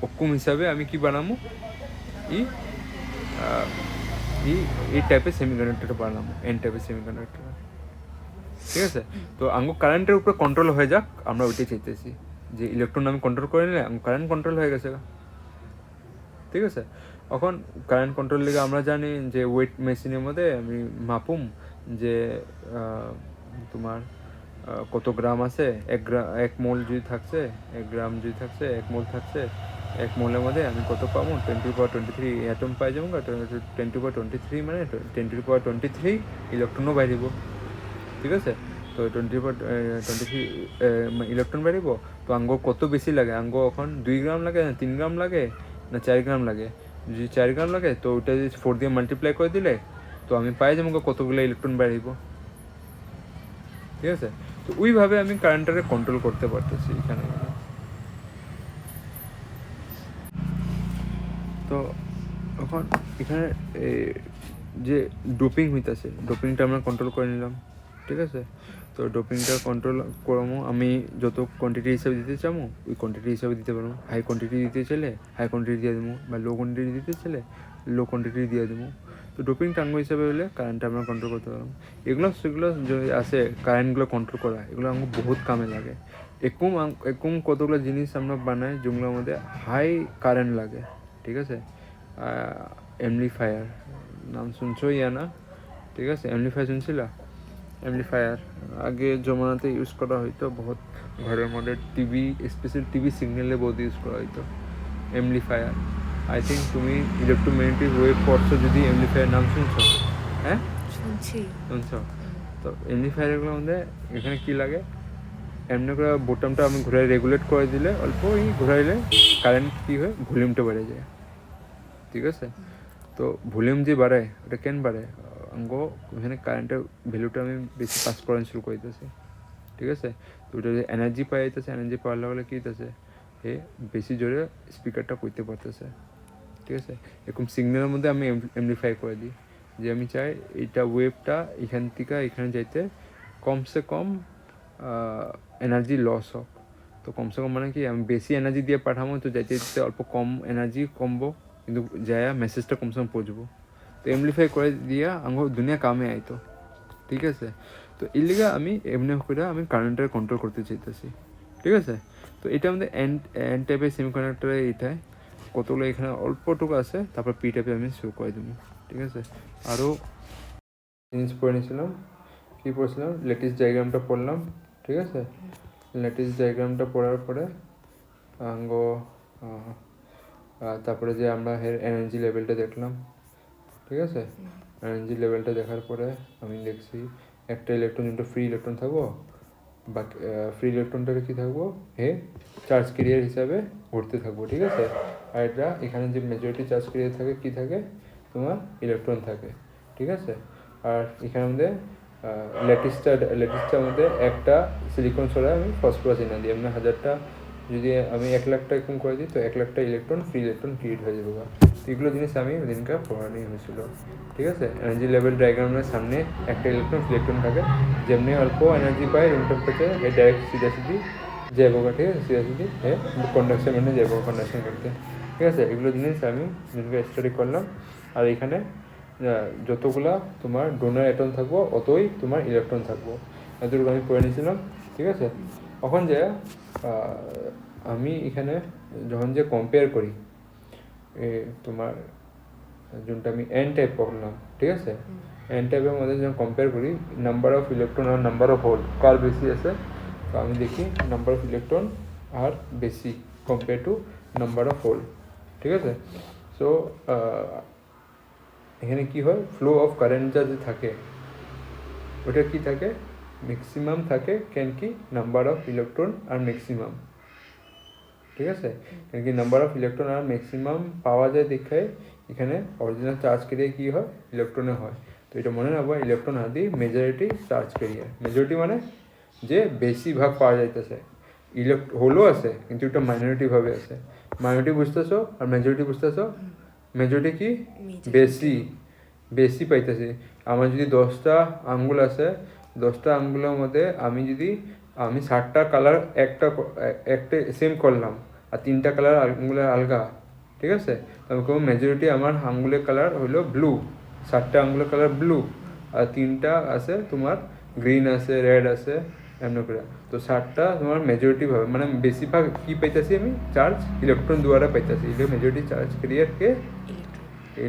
ওরকম হিসাবে আমি কি বানাবো এই টাইপের সেমিকন্ডাক্টর বানাবো এন টাইপের সেমিকন্ডাক্টর ঠিক আছে তো আঙ্গ কারেন্টের উপরে কন্ট্রোল হয়ে যাক আমরা ওইটাই চাইতেছি যে ইলেকট্রন আমি কন্ট্রোল করে নিলে কারেন্ট কন্ট্রোল হয়ে গেছে ঠিক আছে এখন কারেন্ট কন্ট্রোল লিগে আমরা জানি যে ওয়েট মেশিনের মধ্যে আমি মাপুম যে তোমার কত গ্রাম আছে 1 মোল যদি থাকছে 1 গ্রাম যদি থাকছে 1 মোল থাকছে 1 মোলের মধ্যে আমি কত পাবো 10⁻23 অ্যাটম পাই যাবো 10⁻23 মানে 10⁻23 ইলেকট্রনও বাইরিব ঠিক আছে তো 10⁻23 ইলেকট্রন বাইরিব তো আঙ্গ কত বেশি লাগে আঙ্গ এখন 2 গ্রাম লাগে না 3 গ্রাম লাগে না 4 গ্রাম লাগে যদি 4 গ্রাম লাগে তো ওইটা যদি 4 দিয়ে মাল্টিপ্লাই করে দিলে তো আমি পাই যাবো কতগুলো ইলেকট্রন বাইরিব ঠিক আছে তো ওইভাবে আমি কারেন্টটাকে কন্ট্রোল করতে পারতেছি এখানে তো এখন এখানে যে ডোপিং হইতেছে ডোপিংটা আমরা কন্ট্রোল করে নিলাম ঠিক আছে তো ডোপিংটা কন্ট্রোল করবো আমি যত কোয়ান্টিটি হিসাবে দিতে চাবো ওই কোয়ান্টিটি হিসাবে দিতে পারবো হাই কোয়ান্টিটি দিতে চাইলে হাই কোয়ান্টিটি দিয়ে দেবো বা লো কোয়ান্টিটি দিতে চাইলে লো কোয়ান্টিটি দিয়ে দেবো তো ডোপিং টাঙ্গ হিসাবে হলে কারেন্টটা আমরা কন্ট্রোল করতে পারবো সেগুলো যে আছে কারেন্টগুলো কন্ট্রোল করা এগুলো আমাকে বহুত কামে লাগে এরকম কতগুলো জিনিস আমরা বানাই যেগুলোর মধ্যে হাই কারেন্ট লাগে ঠিক আছে এমপ্লিফায়ার নাম শুনছো না ঠিক আছে এমপ্লিফায়ার শুনছিল এমপ্লিফায়ার আগে জমানাতে ইউজ করা হইতো বহুত ঘরের মধ্যে টিভি স্পেশাল টিভি সিগন্যালে বহুত ইউজ করা হইতো এমপ্লিফায়ার আই থিঙ্ক তুমি ইলেকট্রোম্যাগনেটিক ওয়েভ পড়ছো, যদি এমপ্লিফায়ার নাম শুনছো? হ্যাঁ, শুনছো? তো এমপ্লিফায়ারগুলোর মধ্যে এখানে কী লাগে, এমনি করে বোতামটা আমি ঘুরাই রেগুলেট করে দিলে, অল্পই ঘুরাইলে কারেন্ট কী হয়, ভলিউমটা বেড়ে যায়। ঠিক আছে? তো ভলিউম যে বাড়ায়, ওটা কেন বাড়ায়? অঙ্গ এখানে কারেন্টের ভ্যালুটা আমি বেশি পাস করা শুরু করতেছি। ঠিক আছে? তো ওটা যে এনার্জি পাওয়া যাইতেছে, এনার্জি পাওয়ার লাগলে কী হইতেছে, এ বেশি জোরে স্পিকারটা করতে পারতেছে। ঠিক আছে? এরকম সিগন্যালের মধ্যে আমি এমপ্লিফাই করে দিই, যে আমি চাই এইটা ওয়েভটা এখান থেকে এখানে যাইতে কমসে কম এনার্জি লস হোক। তো কমসে কম মানে কি, আমি বেশি এনার্জি দিয়ে পাঠাবো, তো যাইতে যেতে অল্প কম এনার্জি কমবো, কিন্তু যায় মেসেজটা কমসে কম পৌঁছবো। তো এমপ্লিফাই করে দিয়া আমার দুনিয়া কামে আইতো। ঠিক আছে? তো এর লিগে আমি এমনি করে আমি কারেন্টটা কন্ট্রোল করতে চাইতেছি। ঠিক আছে? তো এটা আমাদের এন টাইপের সেমিকন্ডাক্টরে এইটাই কতগুলো এখানে অল্পটুকু আছে, তারপর পি টাইপে আমি শো করে দেবো। ঠিক আছে? আরও জিনিস পড়ে নিয়েছিলাম, কী পড়ছিলাম, ল্যাটিস ডায়াগ্রামটা পড়লাম। ঠিক আছে? ল্যাটিস ডায়াগ্রামটা পড়ার পরে আঙ্গ তারপরে যে আমরা এনার্জি লেভেলটা দেখলাম। ঠিক আছে? এনার্জি লেভেলটা দেখার পরে আমি দেখছি একটা ইলেকট্রন, যেটা ফ্রি ইলেকট্রন থাকবো, বাকি ফ্রি ইলেকট্রনটাকে কী থাকবো, চার্জ ক্যারিয়ার হিসাবে ঘুরতে থাকবো। ঠিক আছে? আর এটা এখানে যে মেজরিটি চার্জ ক্যারিয়ার থাকে, কী থাকে, তোমার ইলেকট্রন থাকে। ঠিক আছে? আর এখানের মধ্যে ল্যাটিসটার মধ্যে একটা সিলিকন ছড়া আমি ফসফরাস এনে দিই। এমনি 1000টা যদি আমি 1 লাখটা এরকম করে দিই, তো 1 লাখটা ইলেকট্রন ফ্রি ইলেকট্রন ক্রিয়েট হয়ে যাবে। তো এগুলো জিনিস আমি ওদিনকে পড়ানো হয়েছিল। ঠিক আছে? এনার্জি লেভেল ডায়াগ্রামের সামনে একটা ইলেকট্রন থাকে, যেমনি অল্প এনার্জি পায় রুম টেম্পারেচারে, ডাইরেক্ট সিধাসিধি যাবো। ঠিক আছে? সিধাসিধি কন্ডাকশন মানে যাবো কন্ডাকশন করতে। ঠিক আছে? এগুলো জিনিস আমি দিনকে স্টাডি করলাম। আর এখানে যতগুলা তোমার ডোনার অ্যাটম থাকবো, অতই তোমার ইলেকট্রন থাকবো, এতটুকু আমি পড়ে নিয়েছিলাম। ঠিক আছে? এখন যে আমি এখানে যখন যে কম্পেয়ার করি তোমার যোনটা আমি এন টাইপ পড়লাম। ঠিক আছে? এন টাইপের মধ্যে যখন কম্পেয়ার করি নাম্বার অফ ইলেকট্রন আর নাম্বার অফ হোল কার বেশি আছে, তো আমি দেখি নাম্বার অফ ইলেকট্রন আর বেশি compare to number of hole. ঠিক আছে? সো এখানে কি হয়, ফ্লো অফ কারেন্ট যা যে থাকে, ওটা কি থাকে, ম্যাক্সিমাম থাকে, কেন কি নাম্বার অফ ইলেকট্রন আর ম্যাক্সিমাম। ঠিক আছে? কেন কি নাম্বার অফ ইলেকট্রন আর ম্যাক্সিমাম পাওয়া যায় দেখায় এখানে অরিজিনাল চার্জ ক্যারিয়ার কী হয়, ইলেকট্রনে হয়। তো এটা মনে রাখবো, ইলেকট্রন আদি মেজরিটি চার্জ ক্যারিয়ার। মেজরিটি মানে যে বেশি ভাগ পাওয়া যাইতেছে, হোলও আছে কিন্তু এটা মাইনরিটিভাবে আছে। মাইনরিটি বুঝতেছো আর মেজরিটি বুঝতেছো? মেজরিটি কি বেশি পাইতেছি। আমার যদি 10টা আঙ্গুল আছে, 10টা আঙ্গুলের মধ্যে আমি 7টা কালার একটা সেম করলাম, আর 3টা কালার আঙ্গুলের আলগা। ঠিক আছে? আমি কোনো মেজরিটি আমার আঙ্গুলের কালার হলো ব্লু, 7টা আঙ্গুলের কালার ব্লু, আর 3টা আছে তোমার গ্রিন আছে, রেড আছে, এমন করে। তো 7টা তোমার মেজরিটি ভাবে, মানে বেশিরভাগ কী পাইতেছি আমি, চার্জ ইলেকট্রন দ্বারা পাইতেছি। মেজরিটি চার্জ ক্যারিয়ারকে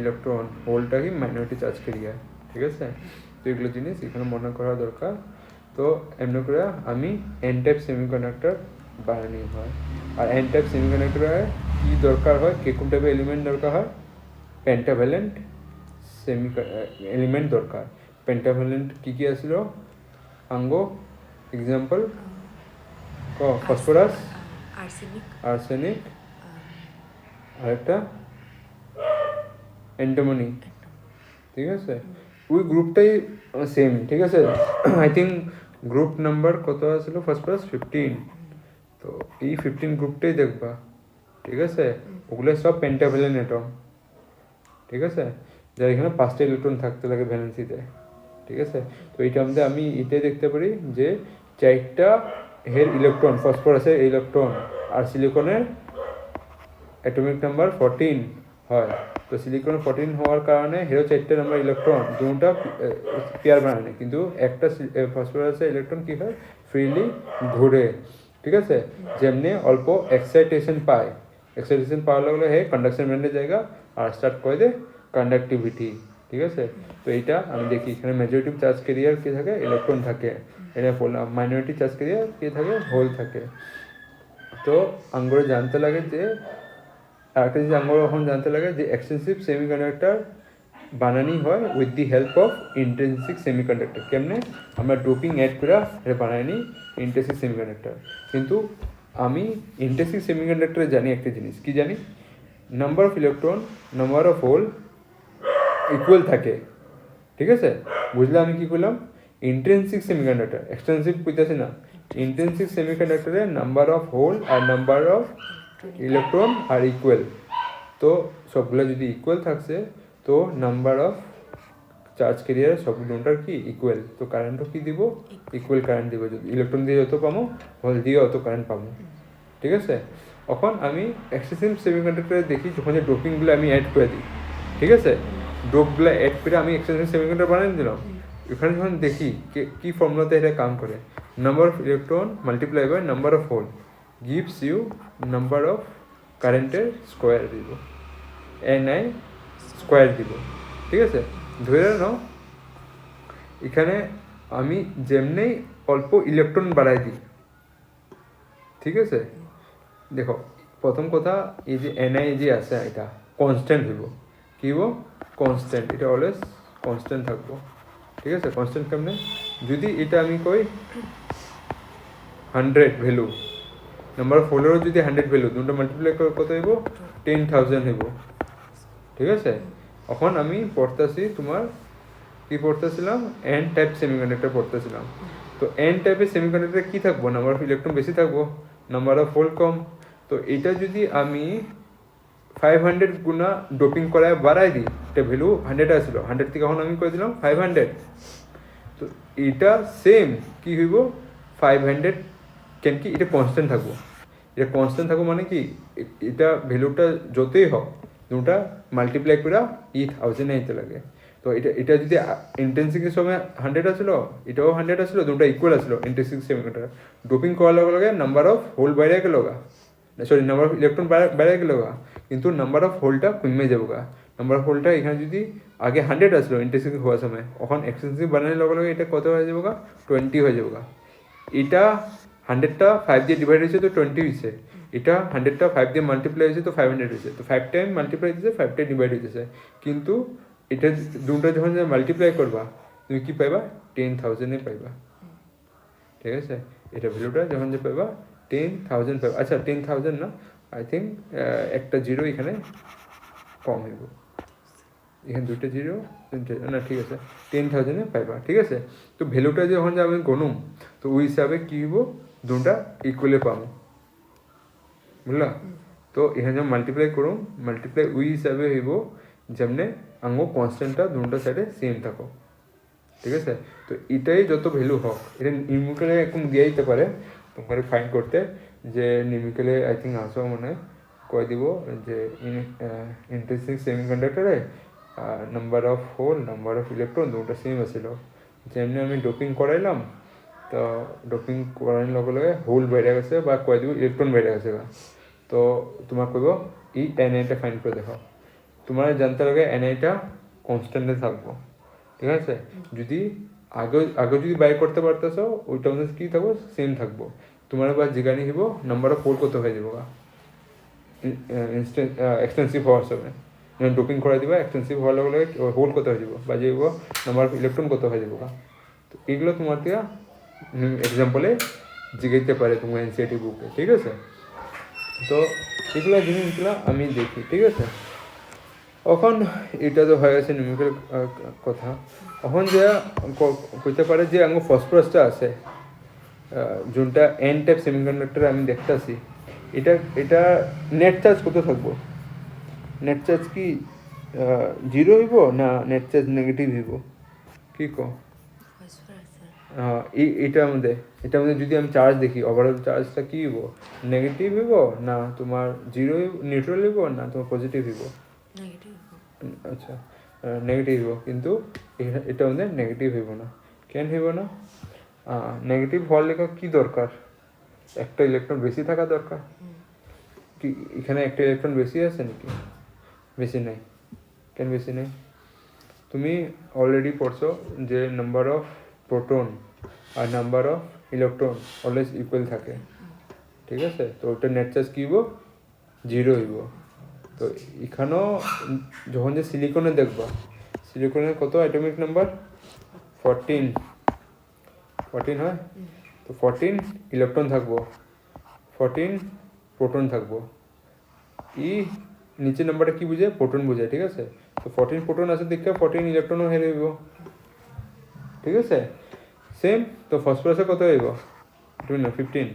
ইলেকট্রন, হোলটা কি মাইনরিটি চার্জ ক্যারিয়ার। ঠিক আছে? তো এগুলো জিনিস এখানে মনে করা দরকার। তো এমনি করে আমি এন টাইপ সেমিকন্ডাক্টর বানানো হয়। আর এন টাইপ সেমিকন্ডাক্টরে কী দরকার হয়, কোন টাইপের এলিমেন্ট দরকার হয়, পেন্টাভ্যালেন্ট এলিমেন্ট দরকার। পেন্টাভ্যালেন্ট কী কী আসলো আঙ্গ, এক্সাম্পল ফসফরাস, আর্সেনিক, আরেকটা অ্যান্টিমনি। ঠিক আছে? ওই গ্রুপটাই সেম। ঠিক আছে? আই থিঙ্ক গ্রুপ নাম্বার কত আসছিল ফসফরাস 15। তো এই 15 গ্রুপটাই দেখবা। ঠিক আছে? ওগুলো সব পেন্টাভ্যালেন্ট অ্যাটম। ঠিক আছে? যার এখানে 5টা ইলেকট্রন থাকতে লাগে ভ্যালেন্সিতে। ঠিক আছে? তো এইটা আমাদের আমি এটাই দেখতে পারি যে 4টা ইলেকট্রন, ফসফরাসের ইলেকট্রন আর সিলিকনের অ্যাটমিক নাম্বার 14 হয়। তো সিলিকন 14 হওয়ার কারণে 4টা নাম্বার ইলেকট্রন দুটা পেয়ার বানায়, কিন্তু একটা ফসফরাসের ইলেকট্রন কী হয়, ফ্রিলি ঘুরে। ঠিক আছে? যেমনি অল্প এক্সাইটেশন পায়, এক্সাইটেশন পাওয়ার লাগলে কন্ডাকশন ব্যান্ডের জায়গা আর স্টার্ট করে দেয় কন্ডাক্টিভিটি। ঠিক আছে? তো এইটা আমি দেখি এখানে মেজরিটি চার্জ ক্যারিয়ার কী থাকে, ইলেকট্রন থাকে। এটা বললাম মাইনরিটি চার্জ ক্যারিয়ার কী থাকে, হোল থাকে। তো আঙ্গুরে জানতে লাগে যে আর একটা জিনিস আমরা এখন জানতে লাগে যে এক্সটেন্সিভ সেমিকন্ডাক্টর বানানি হয় with the help of intensive semiconductor. কেমনে আমরা ডোপিং অ্যাড করে এটা বানাইনি ইন্টেন্সিভ সেমিকন্ডাক্টর। কিন্তু আমি ইন্টেন্সিভ সেমিকন্ডাক্টরে জানি একটা জিনিস, কি জানি, number of electron number of hole equal থাকে, ঠিক আছে? বুঝলে আমি কি করলাম? ইন্টেন্সিভ সেমিকন্ডাক্টর, এক্সটেন্সিভ কইতাছি না, ইন্টেন্সিভ সেমিকন্ডাক্টরে নাম্বার অফ হোল আর নাম্বার অফ ইলেকট্রন আর ইকুয়াল। তো সবগুলো যদি ইকুয়াল থাকছে তো নাম্বার অফ চার্জ ক্যারিয়ার সবগুলোটার কি ইকুয়াল, তো কারেন্টও কি দিব? ইকুয়াল কারেন্ট দিব। যদি ইলেকট্রন দিয়ে যত পাবো হোল দিয়ে অত কারেন্ট পাবো, ঠিক আছে? এখন আমি এক্সটেন্সিভ সেমিকন্ডাক্টরে দেখি যখন যে ডোপিংগুলো আমি অ্যাড করে দিই, ঠিক আছে? ডোপগুলো অ্যাড করে আমি এক্সটেন্সিভ সেমিকন্ডাক্টর বানিয়ে দিলাম। এখানে যখন দেখি কি ফর্মুলাতে এটা কাম করে, number of electron multiply by number of hole gives you number of কারেন্টের স্কোয়ার দিব, NI স্কোয়ার দিব, ঠিক আছে? ধরে নাও এখানে আমি যেমনি অল্প ইলেকট্রন বাড়াই দিই, ঠিক আছে? দেখো প্রথম কথা, এই যে NI যে আছে এটা কনস্ট্যান্ট হইব, কি হইব? কনস্ট্যান্ট, এটা অলওয়েজ কনস্ট্যান্ট থাকবো, ঠিক আছে? কনস্ট্যান্ট কেমনে? যদি এটা আমি কই 100 ভ্যালু, নাম্বার অফ হোলেরও যদি 100 ভ্যালু, দুটো মাল্টিপ্লাই করে কত হইব? 10,000 হইব, ঠিক আছে? এখন আমি পড়তেছি তোমার কি পড়তেছিলাম? N টাইপ সেমিকন্ডাক্টর পড়তেছিলাম। তো N টাইপের সেমিকন্ডাক্টরে কি থাকবো? নাম্বার অফ ইলেকট্রন বেশি থাকবো, নাম্বার অফ হোল কম। তো এটা যদি আমি 500 গুণা ডোপিং করায় বাড়াই দিই, এটা ভ্যালু 100 আসছিল, 100 থেকে এখন আমি করে দিলাম 500। তো এটা সেম কি হইব? 500 কেন কি এটা কনস্ট্যান্ট থাকবো, এটা কনস্ট্যান্ট থাকবো মানে কি এটা ভ্যালুটা যতই হোক দুটা মাল্টিপ্লাই করে 1000 আইতে লাগে। তো এটা যদি ইন্টেন্সিটির সময় 100 আসলো, এটাও 100 আসলো, দুটো ইকুয়াল আসলো ইন্টেন্সিটি সেমিকন্ডাক্টর। ডোপিং করার লগে লগে নাম্বার অফ হোল বাইরে গেল গা, সরি নাম্বার অফ ইলেকট্রন বাইরে গেল গা, কিন্তু নাম্বার অফ হোলটা কমে যাবো গা। নাম্বার অফ হোলটা এখানে যদি আগে 100 আসলো ইন্টেন্সিটি হওয়ার সময়, এখন এক্সটেন্সিভ বানানোর লগে লগে এটা কত হয়ে যাবো গা? 20 হয়ে যাবো গা। এটা 100টা 5 দিয়ে ডিভাইড হয়েছে তো 20 হয়েছে, এটা 100টা 5 দিয়ে মাল্টিপ্লাই হয়েছে তো 500 হয়েছে। তো 5 টাইম মাল্টিপ্লাই হয়েছে, 5 টাইম ডিভাইড হয়েছে, কিন্তু এটা দুটো যখন মাল্টিপ্লাই করবা তুমি কি পাইবা? 10,000 পাইবা, ঠিক আছে? এটা ভ্যালুটা যখন যে পাইবা 10,000 পাইবা। আচ্ছা 10,000 না, আই থিঙ্ক একটা জিরো এখানে কম হইব, এখানে দুইটা জিরো, না ঠিক আছে 10,000 পাইবা, ঠিক আছে? তো ভ্যালুটা যখন যে আমি গনুম তো ওই হিসাবে কি হইব? দুটা ইকুয়ালে পাবো, বুঝলা? তো এখানে যখন মাল্টিপ্লাই করুম, মাল্টিপ্লাই ওই হিসাবে হইব যেমনে আঙ্গো কনস্ট্যান্টটা দুটা সাইডে সেম থাকো, ঠিক আছে? তো এটাই যত ভ্যালু হোক, এটা নিউমেরিক্যালে এখন দিয়ে দিতে পারে তোমাকে ফাইন্ড করতে, যে নিউমেরিক্যালে আই থিঙ্ক আসো মনে কয়ে দিব যে ইন্টারেস্টিং সেমিকন্ডাক্টরে number of hole number of electron দুটো সেম আছিল। যেমনি আমি ডোপিং করাইলাম, তো ডোপিং করানোর লগে লগে হোল বেড়ে গেছে বা কয়ে দিব ইলেকট্রন বেড়ে গেছে, তো তোমার কইব এই NIটা ফাইন্ড করে দেখো। তোমার জানতে লাগে NIটা কনস্ট্যান্টে থাকবো, ঠিক আছে? যদি আগে আগে যদি বাই করতে পারতেছো ওইটা মধ্যে কি থাকবো? সেম থাকবো। তোমার আবার জিগানি হইব নাম্বার অফ হোল কত হয়ে যাবো গা এক্সটেন্সিভ হওয়ার সময়, যখন ডোপিং করে দিবা এক্সটেন্সিভ হওয়ার লগে লগে হোল কত হয়ে যাবো বা যাইব নাম্বার অফ ইলেকট্রন কত হয়ে যাবো গা। তো এগুলো তোমার থেকে এক্সাম্পলে জিগাইতে পারে তোমার NCERT বুকে, ঠিক আছে? তো এগুলো জিনিসগুলো আমি দেখি, ঠিক আছে? এখন এটা তো হয়ে গেছে নিউমেরিক্যাল কথা। এখন যে কইতে পারে যে আঙ্গো ফসফরাসটা আছে যোনটা N টাইপ সেমিকন্ডাক্টর আমি দেখতেছি, এটা নেট চার্জ কত থাকবো? নেট চার্জ কি 0 হইব না নেট চার্জ নেগেটিভ হইব? কি কো? এটার মধ্যে যদি আমি চার্জ দেখি, ওভারঅল চার্জটা কি হইব? নেগেটিভ হইব না তোমার 0 নিউট্রাল হইব না তোমার পজিটিভ হইব? আচ্ছা নেগেটিভ হইব, কিন্তু এটা মধ্যে নেগেটিভ হইব না। কেন হইব না? নেগেটিভ হওয়ার লেখা কি দরকার? একটা ইলেকট্রন বেশি থাকা দরকার। কি এখানে একটা ইলেকট্রন বেশি আছে নাকি? বেশি নাই। কেন বেশি নাই? তুমি অলরেডি পড়ছো যে নাম্বার অফ প্রোটন আর number of electron always equal থাকে, ঠিক আছে? তো ওটা নেট চার্জ কি হইব? 0 হইব। তো এখানেও যখন যে সিলিকনে দেখবা, সিলিকনের কত অ্যাটমিক নাম্বার 14 হয়। তো 14 ইলেকট্রন থাকবো, 14 প্রোটন থাকবো। নিচের নাম্বারটা কি বুঝে? প্রোটন বুঝে, ঠিক আছে? তো 14 প্রোটন আছে দেখে 14 ইলেকট্রনও হেরে হইব, ঠিক আছে? সেম তো ফসফরাসে কত হইব? 15।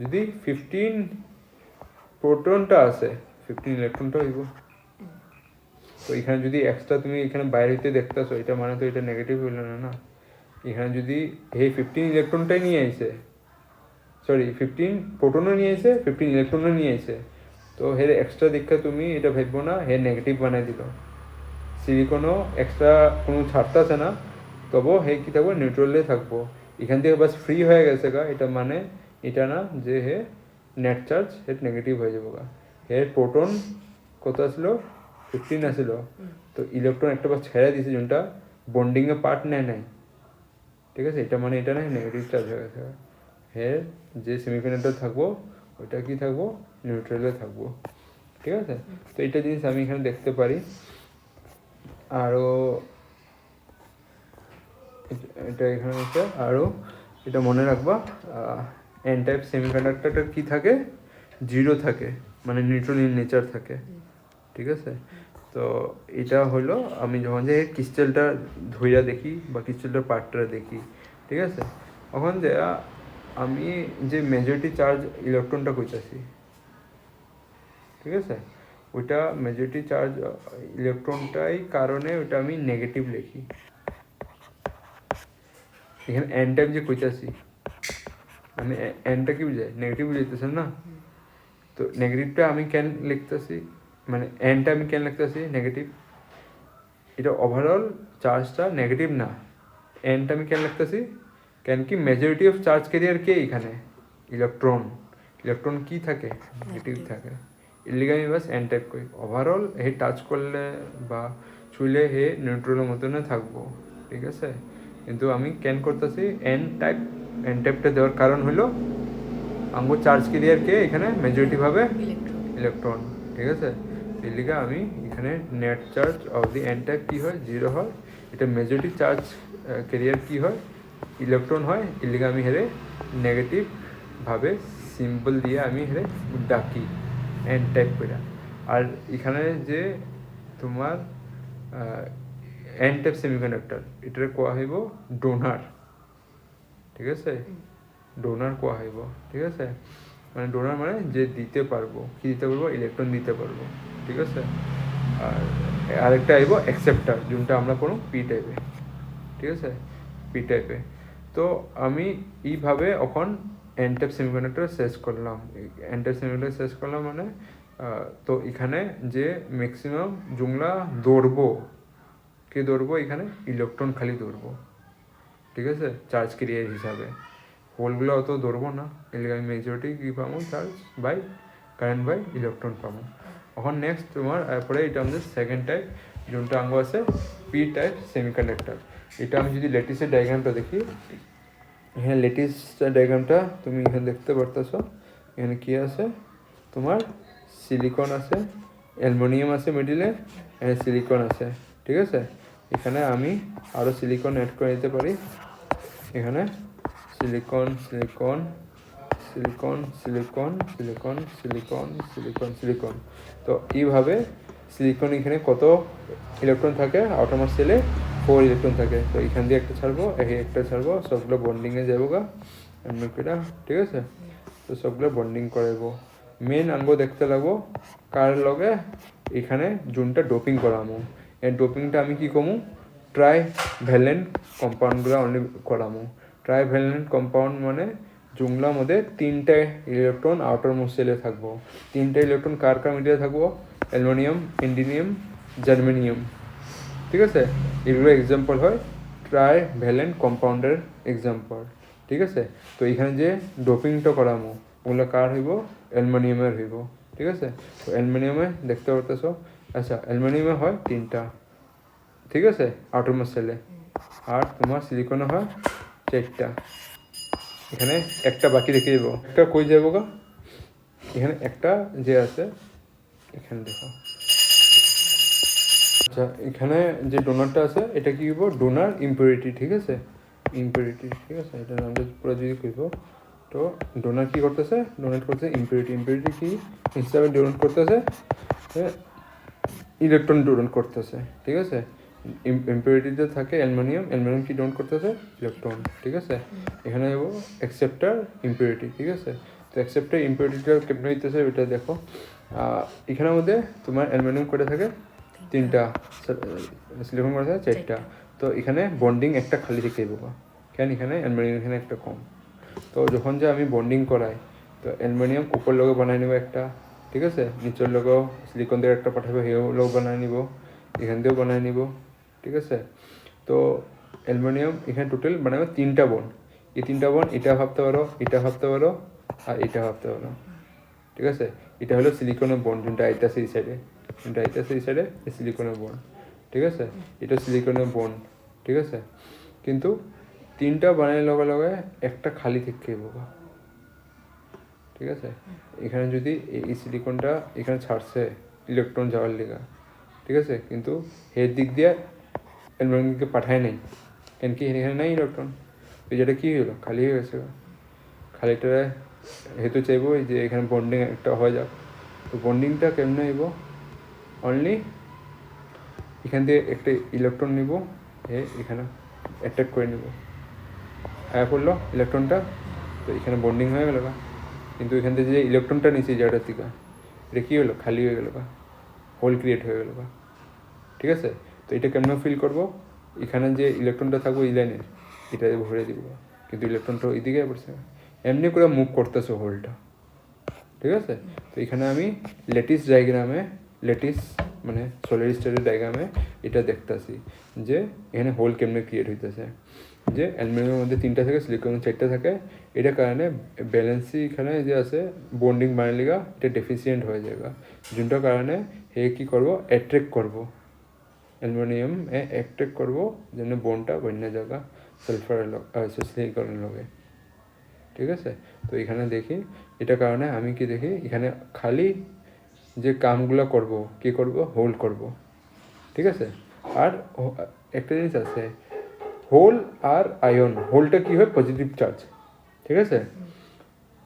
যদি 15 প্রোটনটা আছে, 15 ইলেকট্রনটা হইব। তো এখানে যদি এক্সট্রা তুমি এখানে বাইরেতে দেখতেছো, এটা মানে তো এটা নেগেটিভ হইল না, না? এখানে যদি এই 15 ইলেকট্রনটাই নিয়ে আইছে, সরি 15 প্রোটনও নিয়ে আইছে, 15 ইলেকট্রনও নিয়ে আইছে, তো হের এক্সট্রা দীক্ষা তুমি এটা ভাববো না হে নেগেটিভ বানাই দিল। সিলিকনও এক্সট্রা কোনো ছাড়তেছে না, তবুও হে কী থাকবো? নিউট্রালে থাকবো। এখান থেকে বাস ফ্রি হয়ে গেছে গা, এটা মানে এটা না যে হে নেট চার্জ হে নেগেটিভ হয়ে যাবো গা। হের প্রোটন কত আসলো? 15 আসিল। তো ইলেকট্রন একটা বার ছেড়ে দিয়েছে, যেটা বন্ডিংয়ে পার্ট নেয় নাই, ঠিক আছে? এটা মানে এটা না নেগেটিভ চার্জ হয়ে গেছে। হের যে সেমিকন্ডাক্টর থাকবো ওইটা কি থাকবো? নিউট্রালে থাকবো, ঠিক আছে? তো এটা জিনিস আমি এখানে দেখতে পারি। আরও এটা এখানে আছে, আরও এটা মনে রাখবা, এন টাইপ সেমিকন্ডাক্টরটা কি থাকে? 0 থাকে, মানে নিউট্রাল ইন নেচার থাকে, ঠিক আছে? তো এটা হলো আমি যখন যে ক্রিস্টালটা ধইরা দেখি বা ক্রিস্টালটার পার্টটা দেখি, ঠিক আছে? তখন যে আমি যে মেজরিটি চার্জ ইলেকট্রনটা কইতাছি, ঠিক আছে? ওইটা মেজরিটি চার্জ ইলেকট্রনটাই কারণে ওইটা আমি নেগেটিভ লিখি। এখানে এন টাইপ যে কইতাছি, মানে এনটা কি বুঝায়? নেগেটিভ বুঝাইতেছে না? তো নেগেটিভটা আমি কেন লিখতেছি, মানে এনটা আমি কেন লিখতেছি নেগেটিভ? এটা ওভারঅল চার্জটা নেগেটিভ না, এনটা আমি কেন লিখতেছি? কেন কি মেজরিটি অফ চার্জ ক্যারিয়ার কে এখানে? ইলেকট্রন। ইলেকট্রন কি থাকে? নেগেটিভ থাকে। এর লিগে আমি বাস এন টাইপ করি। ওভারঅল হে টাচ করলে বা ছুঁলে হে নিউট্রালের মতনে থাকবো, ঠিক আছে? কিন্তু আমি কেন করতেছি এন টাইপ? এন টাইপটা দেওয়ার কারণ হলো আঙ্গুর চার্জ ক্যারিয়ার কে এখানে মেজরিটি ভাবে ইলেকট্রন, ঠিক আছে? এর লিগে আমি এখানে net charge of the N type কি হয়? 0 হয়। এটা মেজরিটি চার্জ ক্যারিয়ার কি হয়? ইলেকট্রন হয়। এর লিগে আমি হেরে নেগেটিভ ভাবে সিম্বল দিয়ে আমি হেরে ডাকি এন টাইপ করে। আর এখানে যে তোমার এন টাইপ সেমিকন্ডাক্টর, এটারে কোয়া হইব ডোনার, ঠিক আছে? ডোনার কোয়া হইব, ঠিক আছে? মানে ডোনার মানে যে দিতে পারবো, কি দিতে পারবো? ইলেকট্রন দিতে পারবো, ঠিক আছে? আর আরেকটা আইব অ্যাকসেপ্টার, যেটা আমরা কোনো পি টাইপে, ঠিক আছে? পি টাইপে। তো আমি এইভাবে এখন এন টাইপ সেমিকন্ডাক্টর শেষ করলাম। এন টাইপ সেমিকন্ডাক্টর শেষ করলাম মানে তো এখানে যে ম্যাক্সিমাম জুংলা দৌড়বো, কে দৌড়বো? এখানে ইলেকট্রন খালি দৌড়বো, ঠিক আছে? চার্জ ক্যারিয়ার হিসাবে হোলগুলো অত ধরবো না। এর আমি মেজরিটি কী পাবো? Charge by current by electron পাবো। এখন নেক্সট তোমার এরপরে এটা আমাদের সেকেন্ড টাইপ, যোনটা আঙ্গ আছে পি টাইপ সেমিকন্ডাক্টর। এটা আমি যদি লেটিসের ডায়াগ্রামটা দেখি, হ্যাঁ লেটিস ডায়াগ্রামটা তুমি এখানে দেখতে পারতেছো। এখানে কী আছে? তোমার সিলিকন আছে, অ্যালুমিনিয়াম আছে মিডিলে, এখানে সিলিকন আছে, ঠিক আছে? এখানে আমি আরও সিলিকন অ্যাড করে দিতে পারি। এখানে silicon silicon silicon silicon silicon silicon silicon silicon. তো এইভাবে সিলিকন এখানে কত ইলেকট্রন থাকে? অটোমাস সেলে 4 ইলেকট্রন থাকে। তো এখান দিয়ে একটা ছাড়বো, একটা ছাড়বো, সবগুলো বন্ডিংয়ে যাবো গা এমনিটা, ঠিক আছে? তো সবগুলো বন্ডিং করাবো। মেন আঙ্গ দেখতে লাগবো কার লগে এখানে জোনটা ডোপিং করামো। এই ডোপিংটা আমি কি কমু? ট্রাই ভ্যালেন্ট কম্পাউন্ডগুলো অনলি করামো। ট্রাই ভ্যালেন্ট কম্পাউন্ড মানে জুংলার মধ্যে 3টে ইলেকট্রন আউটার মোস্ট সেলে থাকবো। 3টে ইলেকট্রন কার কার মিডিয়ে থাকবো? অ্যালুমিনিয়াম, ইন্ডিনিয়াম, জার্মেনিয়াম, ঠিক আছে? এগুলো এক্সাম্পল হয় ট্রাই ভ্যালেন্ট কম্পাউন্ডের এক্সাম্পল, ঠিক আছে? তো এখানে যে ডোপিংটা করামো ওগুলো কার হইব? অ্যালুমিনিয়ামের হইব, ঠিক আছে? তো অ্যালুমিনিয়ামে দেখতে পারতেছো, আচ্ছা অ্যালুমিনিয়ামে হয় 3টা, ঠিক আছে? আউটার মোস্ট সেলে। আর তোমার সিলিকনে হয় 4টা। এখানে একটা বাকি রেখে যাবো, একটা কই যাবো গা? এখানে একটা যে আছে এখানে দেখো, আচ্ছা এখানে যে ডোনারটা আছে এটা কি করবো, ডোনার ইম্পিউরিটি, ঠিক আছে, ইম্পিউরিটি, ঠিক আছে, এটা আমরা পুরো যদি করবো, তো ডোনার কি করতেছে, ডোনেট করতেছে ইম্পিউরিটি, ইম্পিউরিটি কি হিসাবে ডোনেট করতেছে, ইলেকট্রন ডোনেট করতেছে, ঠিক আছে। ইম্পিউরিটিতে থাকে অ্যালুমিনিয়াম, অ্যালুমিনিয়াম কি ডোনেট করতেছে, ইলেকট্রন, ঠিক আছে। এখানে যাবো অ্যাকসেপ্টার ইম্পিউরিটি, ঠিক আছে। তো অ্যাকসেপ্টার ইম্পিউরিটিটা কেমন হইতেছে ওইটা দেখো। এখানের মধ্যে তোমার অ্যালুমিনিয়াম করে থাকে 3টা, সিলিকন করে থাকে 4টা। তো এখানে বন্ডিং একটা খালি রেখে দেবো, কেন এখানে অ্যালুমিনিয়াম এখানে একটা কম। তো যখন যে আমি বন্ডিং করাই, তো অ্যালুমিনিয়াম উপর লোগো বানাই নেবো একটা, ঠিক আছে, নিচের লোগো সিলিকন দিয়ে একটা পাঠাবো, হেও লোক বানাই নিব, এখান দিয়েও বানাই নিব, ঠিক আছে। তো অ্যালুমিনিয়াম এখানে টোটাল বানাবো 3টা বন্ড, এই 3টা বন্ড এটা ভাবতে পারো, এটা ভাবতে পারো, আর এটা ভাবতে পারো, ঠিক আছে। এটা হলো সিলিকনের বন্ড, যেটা আইতাছে এই সাইডে, যেটা আইতাছে এই সাইডে সিলিকনের বন্ড, ঠিক আছে, এটা সিলিকনের বন্ড, ঠিক আছে। কিন্তু 3টা বানানোর লগে লগে একটা খালি থেকে বাবা, ঠিক আছে। এখানে যদি এই সিলিকনটা এখানে ছাড়ছে ইলেকট্রন যাওয়ার লিগা, ঠিক আছে, কিন্তু এর দিক দিয়ে অ্যালুমিনিয়ামকে পাঠায় নাই, কেন কি এখানে নাই ইলেকট্রন, তো যেটা কী হলো, খালি হয়ে গেছে, খালিটা হেতু চাইবো যে এখানে বন্ডিং একটা হয়ে যাক। তো বন্ডিংটা কেমনে হইব, অনলি এখান দিয়ে একটা ইলেকট্রন নিব, এখানে অ্যাটাক করে নিব, আয়া পড়লো ইলেকট্রনটা, তো এখানে বন্ডিং হয়ে গেল, কিন্তু এখান থেকে যে ইলেকট্রনটা নিচে জায়গাটার থেকে এটা কী হলো, খালি হয়ে গেল, হোল ক্রিয়েট হয়ে গেল, ঠিক আছে। তো এটা কেমন ফিল করবো, এখানে যে ইলেকট্রনটা থাকবো এই লাইনের, এটা ভরে দিব, কিন্তু ইলেকট্রনটা ওইদিকে পড়ছে, এমনি করে মুভ করতেছে হোলটা, ঠিক আছে। তো এখানে আমি ল্যাটিস ডায়াগ্রামে, ল্যাটিস মানে সলিড স্টেটের ডায়াগ্রামে এটা দেখতেছি যে এখানে হোল কেমনে ক্রিয়েট হইতেছে, যে অ্যালুমিনিয়ামের মধ্যে 3টা থাকে, সিলিকন 4টা থাকে, এটার কারণে ব্যালেন্সি এখানে যে আছে বন্ডিং বানালিগা এটা ডেফিসিয়েন্ট হয়ে যাবে, যেটার কারণে এ কী করবো, অ্যাট্রাক্ট করবো অ্যালুমিনিয়াম অ্যাট্রাক্ট করবো, যেন বন্ডটা বন্য জায়গা সালফারের সিলিকনের লগে, ঠিক আছে। তো এখানে দেখি এটা কারণে আমি কি দেখি, এখানে খালি যে কামগুলো করব, কি করব, হোল্ড করব, ঠিক আছে। আর একটা জিনিস আছে, হোল আর আয়ন, হোলটা কি হয়, পজিটিভ চার্জ, ঠিক আছে।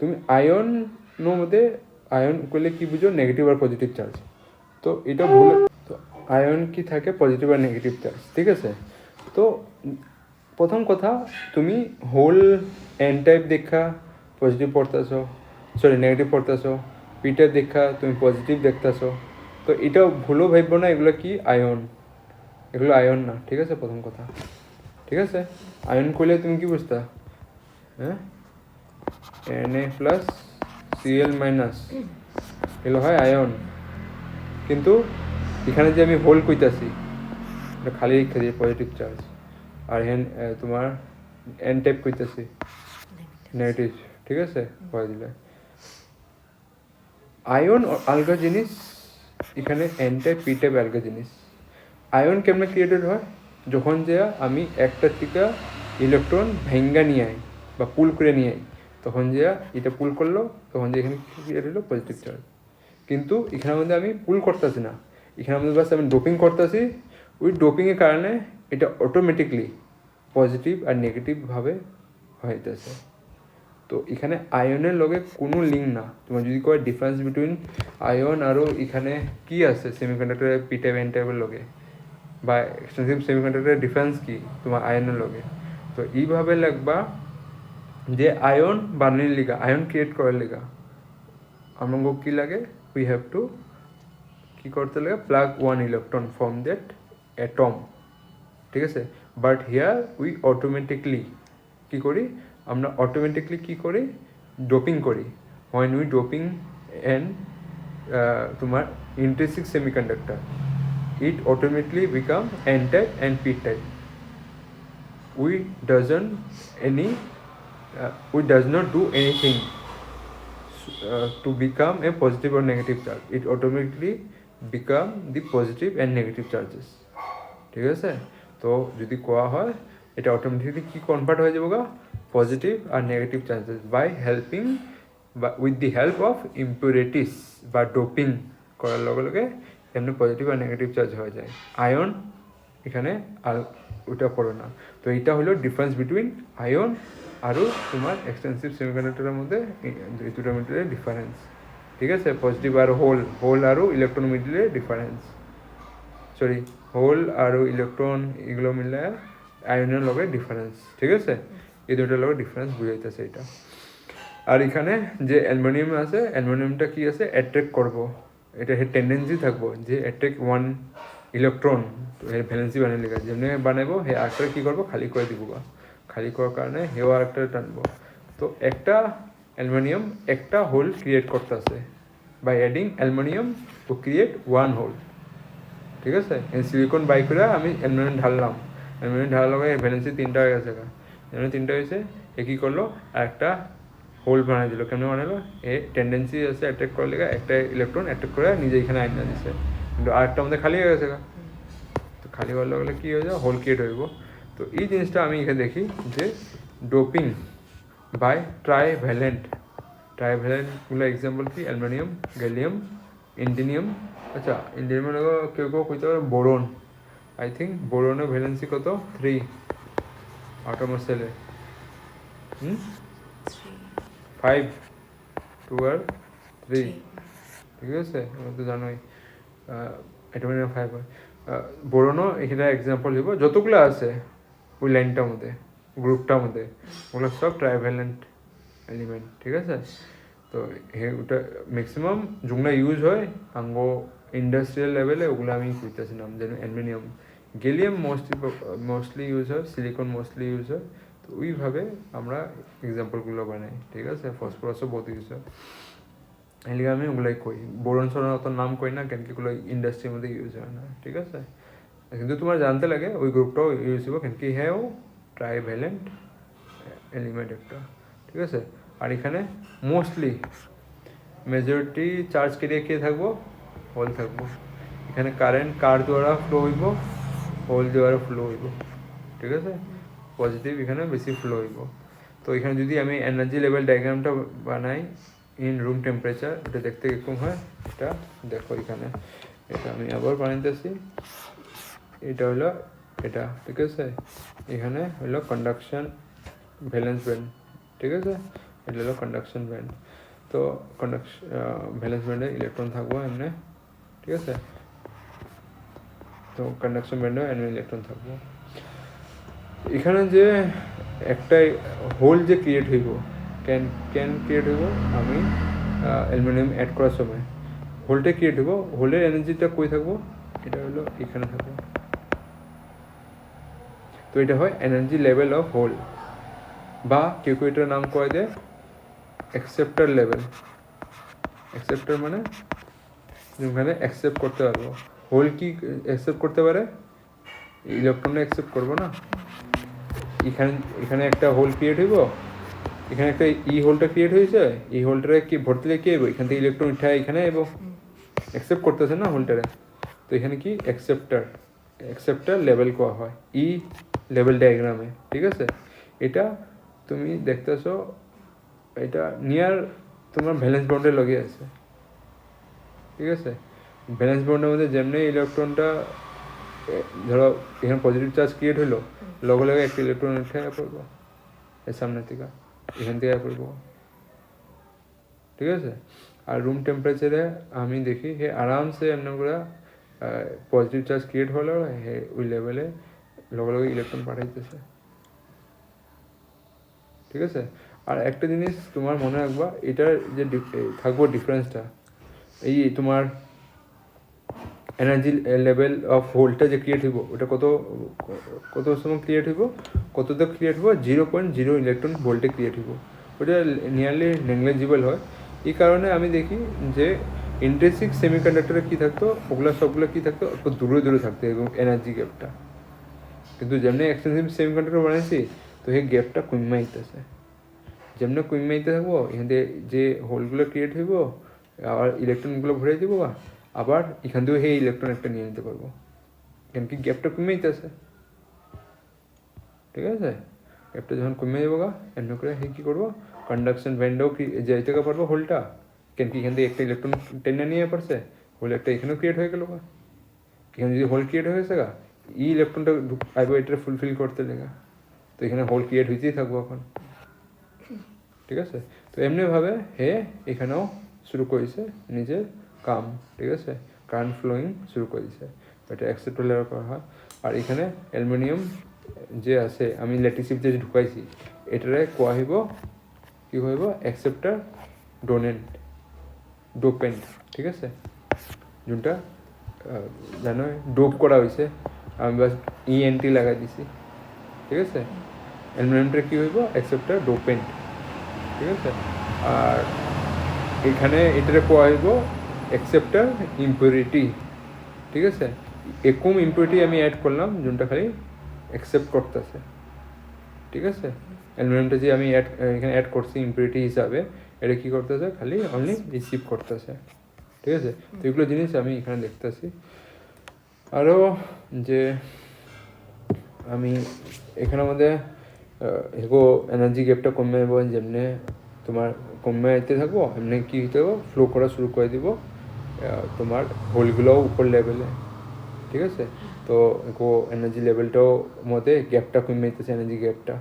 তুমি আয়নের মধ্যে, আয়ন করলে কি বুঝো, নেগেটিভ আর পজিটিভ চার্জ, তো এটা ভুল। তো আয়ন কি থাকে, পজিটিভ আর নেগেটিভ চার্জ, ঠিক আছে। তো প্রথম কথা, তুমি হোল এন টাইপ দেখা পজিটিভ পড়তেছো, সরি নেগেটিভ পড়তেছো, পি টাইপ দেখা তুমি পজিটিভ দেখতেছো, তো এটাও ভুলও ভাববো না এগুলো কি আয়ন, এগুলো আয়ন না, ঠিক আছে, প্রথম কথা, ঠিক আছে। আয়ন করলে তুমি কি বুঝতা, হ্যাঁ, Na+Cl- এগুলো হয় আয়ন, কিন্তু এখানে যে আমি হোল কইতাছি এটা খালি রেখে দিই পজিটিভ চার্জ, আর এখানে তোমার এন টাইপ কইতাছি নেগেটিভ, ঠিক আছে, করে দিলে। আয়ন আলগা জিনিস, এখানে এন টাইপ পি টাইপ আলগা জিনিস। আয়ন কেমনে ক্রিয়েটেড হয়, যখন যে আমি একটা থেকে ইলেকট্রন ভেঙ্গা নিয়ে আই বা পুল করে নিয়ে আই, তখন যে এটা পুল করলো, তখন যে এখানে ক্রিয়েট হলো পজিটিভ চার্জ। কিন্তু এখানের মধ্যে আমি পুল করতেছি না, এখানের মধ্যে বাস আমি ডোপিং করতেছি, ওই ডোপিংয়ের কারণে এটা অটোমেটিকলি পজিটিভ আর নেগেটিভভাবে হইতেছে। তো এখানে আয়নের লগে কোনো লিঙ্ক না, তোমার যদি কয় ডিফারেন্স বিটুইন আয়ন আরও এখানে কি আছে সেমিকন্ডাক্টরের পি টাইপ এন টাইপের লগে, বা এক্সটেন্সিভ সেমিকন্ডাক্টরের ডিফারেন্স কি তোমার আয়নের লগে, তো এইভাবে লাগবা যে আয়ন বানানোর লিগা, আয়ন ক্রিয়েট করার লিগা আমাকে কী লাগে, উই হ্যাভ টু কী করতে লাগে, plug one electron from that atom, ঠিক আছে। বাট হিয়ার উই অটোমেটিকলি কী করি, আমরা অটোমেটিকলি কী করি, ডোপিং করি। হোয়েন উই ডোপিং অ্যান্ড তোমার intrinsic semiconductor, it automatically become n type and p type. We does not do anything to become a positive or negative charge. It automatically become the positive and negative charges. ঠিক আছে, তো যদি কোয়া হয় এটা automatically কি convert হয়ে যাবে, পজিটিভ আর নেগেটিভ চার্জেস বাই হেল্পিং বা with the help of impurities বা ডোপিং করার লগে লগে এমনি পজিটিভ আর নেগেটিভ চার্জ হয়ে যায়। আয়ন এখানে আর ওইটা পড়ে না। তো এইটা হলো ডিফারেন্স বিটুইন আয়ন আর তোমার এক্সটেন্সিভ সেমিকন্ডাক্টরের মধ্যে এই দুটার মধ্যে ডিফারেন্স। ঠিক আছে, পজিটিভ আর হোল আর ইলেকট্রন মিডলে ডিফারেন্স, সরি হোল আর ইলেকট্রন এগুলো মিলে আয়নের লগে ডিফারেন্স। ঠিক আছে, এই দুটার লগে ডিফারেন্স বুঝাইতেছে এটা। আর এখানে যে অ্যালুমিনিয়াম আছে, অ্যালুমিনিয়ামটা কি আছে অ্যাট্রাক্ট করবো, এটা টেন্ডেন্সি থাকবো যে অ্যাট্রাক্ট ওয়ান ইলেকট্রন ভ্যালেন্সি বানিয়ে লেখা যেমনি বানাবো হে আরেকটা কী করবো খালি করে দিব, খালি করার কারণে হেও আরেকটা টানবো। তো একটা অ্যালুমিনিয়াম একটা হোল ক্রিয়েট করতেছে by adding aluminium to create one hole. ঠিক আছে, সিলিকন বাই করে আমি অ্যালুমিনিয়াম ঢাললাম, অ্যালুমিনিয়াম ঢালার লগে ভ্যালেন্সি 3টা হয়ে গেছে, এমনি 3টা হয়েছে। এ কী করলো আর একটা হোল বানাই দিল, কেমন বানালো এ টেন্ডেন্সি আছে অ্যাট্রাক্ট করার লেগে একটা ইলেকট্রন অ্যাট্রাক্ট করে নিজে এখানে আইনা দিচ্ছে, কিন্তু আরেকটা আমাদের খালি হয়ে গেছে। তো খালি হওয়ার লগে কী হয়ে যায় হোল ক্রিয়েট হইব। তো এই জিনিসটা আমি এখানে দেখি যে ডোপিং বাই ট্রাইভ্যালেন্টগুলো এক্সাম্পল কি অ্যালুমিনিয়াম, গ্যালিয়াম, ইন্ডিনিয়াম। আচ্ছা ইন্ডিনিয়ামের কেউ কইতে পারে বোরন, আই থিঙ্ক বোরনের ভ্যালেন্সি কত 3 আটমের সেলে, 5 2 আর 3। ঠিক আছে, আমি তো জানোই অ্যাটোমিয়াম 5 হয়। বোরনও এখানে এক্সাম্পল দিব, যতগুলো আছে ওই লাইনটার মধ্যে গ্রুপটার মধ্যে ওগুলো সব ট্রাইভ্যালেন্ট এলিমেন্ট। ঠিক আছে, তো ওটা ম্যাক্সিমাম যেগুলো ইউজ হয় আঙ্গো ইন্ডাস্ট্রিয়াল লেভেলে ওগুলো আমি কইতেছিলাম, যেন অ্যালুমিনিয়াম, গেলিয়াম মোস্টলি ইউজ হয়, সিলিকন মোস্টলি ইউজ হয়। তো ওইভাবে আমরা এক্সাম্পলগুলো বানাই। ঠিক আছে, ফসফরাসও বহুত ইউজ হয়, এলিগে আমি ওগুলাই কই। বোরন সোরন অত নাম কই না, কেন কি ওগুলো ইন্ডাস্ট্রির মধ্যে ইউজ হয় না। ঠিক আছে, কিন্তু তোমার জানতে লাগে ওই গ্রুপটাও ইউজ হবো, কেন কি হ্যাঁ ও ট্রাইভ্যালেন্ট এলিমেন্ট একটা। ঠিক আছে, আর এখানে মোস্টলি মেজরিটি চার্জ কেটে কে থাকবো হোল থাকবো। এখানে কারেন্ট কার দ্বারা ফ্লো হইব, হোল দ্বারা ফ্লো হইব। ঠিক আছে, পজিটিভ এখানে বেশি ফ্লো হইব। তো এখানে যদি আমি এনার্জি লেভেল ডায়াগ্রামটা বানাই ইন রুম টেম্পারেচার, এটা দেখতে কীরকম হয় এটা দেখো এখানে। এটা আমি আবার বানাইতেছি, এটা হলো এটা। ঠিক আছে, এখানে হলো কন্ডাকশন ভ্যালেন্স ব্যান্ড। ঠিক আছে, এটা হলো কন্ডাকশন ব্যান্ড। তো ভ্যালেন্স ব্যান্ডে ইলেকট্রন থাকবো এমনি। ঠিক আছে, তো কন্ডাকশন ব্যান্ডে এমনি ইলেকট্রন থাকবো। এখানে যে একটা হোল যে ক্রিয়েট হইব ক্যান ক্রিয়েট হইব আমি অ্যালুমিনিয়াম অ্যাড করার সময় হোলটা ক্রিয়েট হইব, হোলের এনার্জিটা কই থাকবো এটা হলো এখানে থাকবো। তো এটা হয় এনার্জি লেভেল অফ হোল, বা কেউ কেউ এটার নাম করে দেয় অ্যাকসেপ্টার লেভেল। অ্যাকসেপ্টার মানে যেখানে অ্যাকসেপ্ট করতে পারবো। হোল কি অ্যাকসেপ্ট করতে পারে, ইলেকট্রনে অ্যাকসেপ্ট করবো না। এখানে একটা হোল ক্রিয়েট হইব, এখানে একটা হোলটা ক্রিয়েট হয়েছে, হোলটারে কি ভর্তি দিলে কি হইব, এখান থেকে ইলেকট্রন উঠে এখানে এবো অ্যাকসেপ্ট করতেছে না হোলটারে। তো এখানে কি অ্যাকসেপ্টার লেভেল কোয়া হয় লেভেল ডায়াগ্রামে। ঠিক আছে, এটা তুমি দেখতেছো এটা নিয়ার তোমার ভ্যালেন্স বন্ডের লগে আছে। ঠিক আছে, ভ্যালেন্স বন্ডের মধ্যে যেমনি ইলেকট্রনটা ধরো এখানে পজিটিভ চার্জ ক্রিয়েট হলো, লগে লগে একটা ইলেকট্রন উঠে পড়বো এর সামনে থেকে, এখান থেকে পড়বো। ঠিক আছে, আর রুম টেম্পারেচারে আমি দেখি হে আরামসে এমন করে পজিটিভ চার্জ ক্রিয়েট হলো হে ওই লেভেলে লগে লগে ইলেকট্রন পাঠাইতেছে। ঠিক আছে, আর একটা জিনিস তোমার মনে রাখবা, এটার যে থাকবো ডিফারেন্সটা এই তোমার এনার্জি লেভেল অফ হোলটা যে ক্রিয়েট হইব ওটা কত সময় ক্রিয়েট হইব, কতটা ক্রিয়েট হইব 0.0 ইলেকট্রন ভোল্টে ক্রিয়েট হইব। ওটা নিয়ারলি নেগলিজিবল হয়। এই কারণে আমি দেখি যে ইন্ট্রিনসিক সেমিকন্ডাক্টরে কী থাকতো ওগুলো সবগুলো কী থাকতো একটু দূরে দূরে থাকতো এবং এনার্জি গ্যাপটা। কিন্তু যেমনি এক্সটেন্সিভ সেমিকন্ডাক্টর বানাইছি তো এই গ্যাপটা কমে আইতেছে, যেমনি কমে আইতে থাকবো এখান থেকে যে হোলগুলো ক্রিয়েট হইব আবার ইলেকট্রনগুলো ভরে দিব, আবার এখান থেকেও সেই ইলেকট্রন একটা নিয়ে নিতে পারবো, কেন কি গ্যাপটা কমে যেতেছে। ঠিক আছে, গ্যাপটা যখন কমে যাবো এমনি করে সেই কী করবো কন্ডাকশন ব্যান্ডেও কি যাইতে পারবো হোলটা, কেন কি এখান থেকে একটা ইলেকট্রন টেনে নিয়ে পারছে, হোল একটা এখানেও ক্রিয়েট হয়ে গেল গা, এখানে যদি হোল ক্রিয়েট হয়ে গেছে গা, ই ইলেকট্রনটা আইব এটা ফুলফিল করতে লেগা, তো এখানে হোল ক্রিয়েট হইতেই থাকবো এখন, ঠিক আছে। তো এমনিভাবে হে এখানেও শুরু করেছে নিজের কাম, ঠিক আছে, কারেন্ট ফ্লোয়িং শুরু করেছে, এটা অ্যাকসেপ্ট লেয়ার করা হয়। আর এখানে অ্যালুমিনিয়াম যে আছে আমি ল্যাটিসিপ যে ঢুকাইছি এটারে কোয়া হইব কি হইব অ্যাকসেপ্টার ডোপেন্ট, ঠিক আছে, যোনটা জানো ডোপ করা হয়েছে, আমি বাস ইএনটি লাগাই দিছি, ঠিক আছে। অ্যালুমিনিয়ামটা কি হইব অ্যাকসেপ্টার ডোপেন্ট, ঠিক আছে। আর এখানে এটারে কোয়া হইব অ্যাকসেপ্টার ইম্পিউরিটি, ঠিক আছে। এরকম ইম্পিউরিটি আমি অ্যাড করলাম যোনটা খালি অ্যাকসেপ্ট করতেছে, ঠিক আছে। অ্যালুমিনিয়ামটা যে আমি এখানে অ্যাড করছি ইম্পিউরিটি হিসাবে, এটা কী করতেছে খালি অনলি রিসিভ করতেছে, ঠিক আছে। তো এগুলো জিনিস আমি এখানে দেখতেছি। আরও যে আমি এখানে মধ্যে এগো এনার্জি গ্যাপটা কমে যাব, যেমনি তোমার কমে যেতে থাকবো এমনি কী হতে হবে ফ্লো করা শুরু করে দিব তোমার হোলগুলোও উপর লেভেলে, ঠিক আছে। তো এগো এনার্জি লেভেলটাও মধ্যে গ্যাপটা কমে যেতেছে, এনার্জি গ্যাপটা,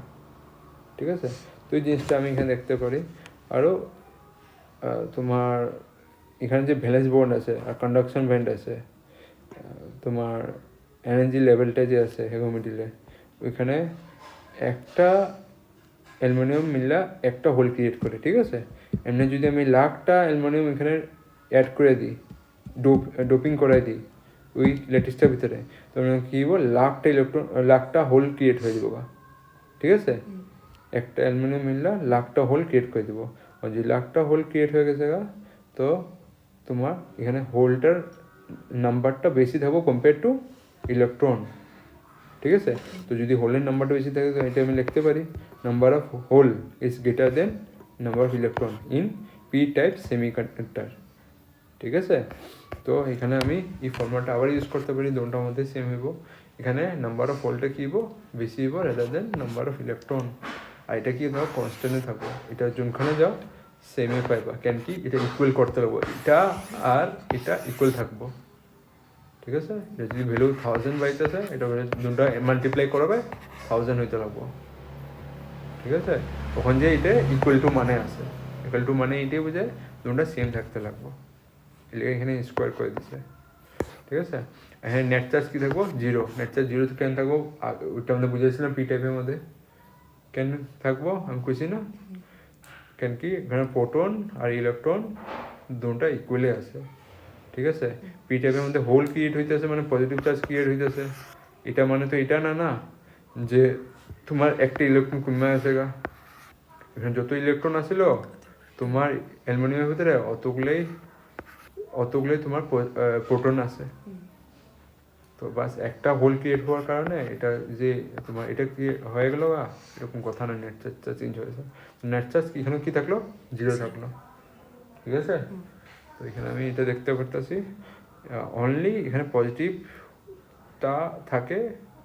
ঠিক আছে। তো এই জিনিসটা আমি এখানে দেখতে পারি। আরও তোমার এখানে যে ভ্যালেন্স বন্ড আছে আর কন্ডাকশন ব্যান্ড আছে, তোমার এনার্জি লেভেলটা যে আছে হেগোমিডিলে, ওইখানে একটা অ্যালুমিনিয়াম মিললা একটা হোল ক্রিয়েট করে, ঠিক আছে। এমনি যদি আমি লাখটা অ্যালুমিনিয়াম এখানে অ্যাড করে দিই, ডোপিং করাই দিই ওই ল্যাটিসটার ভিতরে, তো কী হবো লাখটা হোল ক্রিয়েট হয়ে যাবো, ঠিক আছে। একটা অ্যালুমিনিয়াম মিললা লাখটা হোল ক্রিয়েট করে দেবো, আর যদি লাখটা হোল ক্রিয়েট হয়ে গেছে গা, তো তোমার এখানে হোলটার নাম্বারটা বেশি থাকবো কম্পেয়ার টু ইলেকট্রন, ঠিক আছে। তো যদি হোলের নাম্বারটা বেশি থাকে তো এটা আমি লিখতে পারি number of hole is greater than number of electron in P type semiconductor, ঠিক আছে। তো এখানে আমি এই ফর্মুলাটা আবার ইউজ করতে পারি, দুটোর মধ্যে সেম হইব। এখানে নাম্বার অফ হোলটা কী হইব বেশি হইব rather than number of electron, আর এটা কি ধরো কনস্ট্যান্টে থাকবো, এটা যোনখানে যাও সেমে পাইবা, কেন কি এটা ইকুয়াল করতে লাগবো, এটা আর এটা ইকুয়াল থাকবো, ঠিক আছে। যদি ভ্যালু 1000 বাইতেছে এটা দুটা মাল্টিপ্লাই করবে 1000 হইতে লাগবো, ঠিক আছে। তখন যে এটা ইকুয়াল টু মানে আছে, ইকুয়াল টু মানে এটাই বোঝায় দুটা সেম থাকতে লাগবো, এখানে স্কোয়ার করে দিছে, ঠিক আছে। এখানে নেট চার্জ কী থাকবো জিরো, নেট চার্জ জিরো কেন থাকবো ওইটা আমরা বুঝেছিলাম পি টাইপের মধ্যে কেন থাকবো আমি খুশি না, কেন কি এখানে প্রোটন আর ইলেকট্রন দুটা ইকুয়ালি আছে, ঠিক আছে। পি টাইপের মধ্যে হোল ক্রিয়েট হইতেছে মানে পজিটিভ চার্জ ক্রিয়েট হইতেছে, এটা মানে তো এটা না না যে তোমার একটা ইলেকট্রন কমে আছে গা, এখানে যত ইলেকট্রন আসিল তোমার অ্যালুমিনিয়ামের ভিতরে অতগুলোই তোমার প্রোটন আছে, তো বাস একটা হোল ক্রিয়েট হওয়ার কারণে এটা যে তোমার এটা কি হয়ে গেল গা এরকম কথা না, নেট চার্জটা চেঞ্জ হয়েছে, নেট চার্জ এখানে কি থাকলো জিরো থাকলো, ঠিক আছে। তো এখানে আমি এটা দেখতে পারতেছি অনলি এখানে পজিটিভটা থাকে,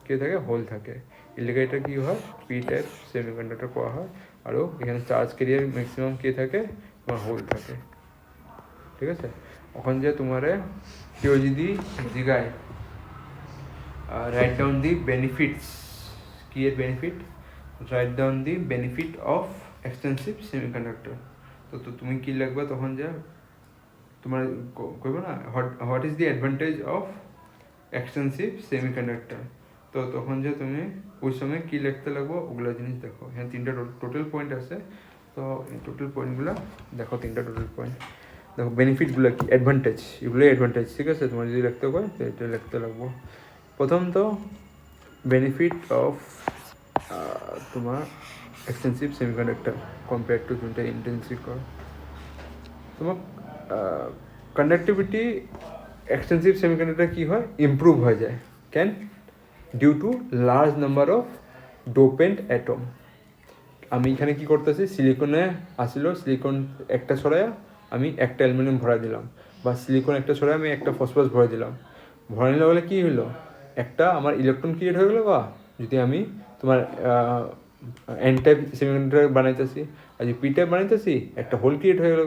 কে থাকে হোল থাকে, এর লেগে এটা কী হয় পি টাইপ সেমিকন্ডাক্টর করা হয়। আরও এখানে চার্জ ক্যারিয়ার ম্যাক্সিমাম কে থাকে তোমার হোল থাকে, ঠিক আছে। এখন যে তোমারে কেউ যদি জিগায় write down the benefits, key benefit, write down the benefit of extensive semiconductor, তো তুমি কি লিখবা তখন যা তোমার কইবো না what is the advantage of extensive semiconductor, তো তখন যে তুমি ওই সময় কী লিখতে লাগবো ওগুলো জিনিস দেখো, এখানে তিনটা টোটাল পয়েন্ট আছে, তো এই টোটাল পয়েন্টগুলো দেখো, তিনটা টোটাল পয়েন্ট দেখো, বেনিফিটগুলো কি অ্যাডভান্টেজ, এগুলোই অ্যাডভান্টেজ, ঠিক আছে। তোমার যদি লিখতে হয় তো এটা লিখতে লাগবো। প্রথম তো বেনিফিট অফ তোমার এক্সটেন্সিভ সেমিকন্ডাক্টর কম্পেয়ার টু যোনটা ইন্টেন্সিভ কর, তোমার কন্ডাক্টিভিটি এক্সটেন্সিভ সেমিকন্ডাক্টর কী হয় ইমপ্রুভ হয়ে যায়, কেন due to large number of dopant atom. আমি এখানে কি করতেছি সিলিকনে আসিল, সিলিকন একটা ছড়ায় আমি একটা অ্যালুমিনিয়াম ভরা দিলাম, বা সিলিকন একটা ছড়ায় আমি একটা ফসফরাস ভরে দিলাম, ভরা নিলে বলে কী হলো একটা আমার ইলেকট্রন ক্রিয়েট হয়ে গেলো, বা যদি আমি তোমার এন টাইপ সেমিকন্ডাক্টর বানাইতেছি আর যদি পি টাইপ বানাইতেছি একটা হোল ক্রিয়েট হয়ে গেলো,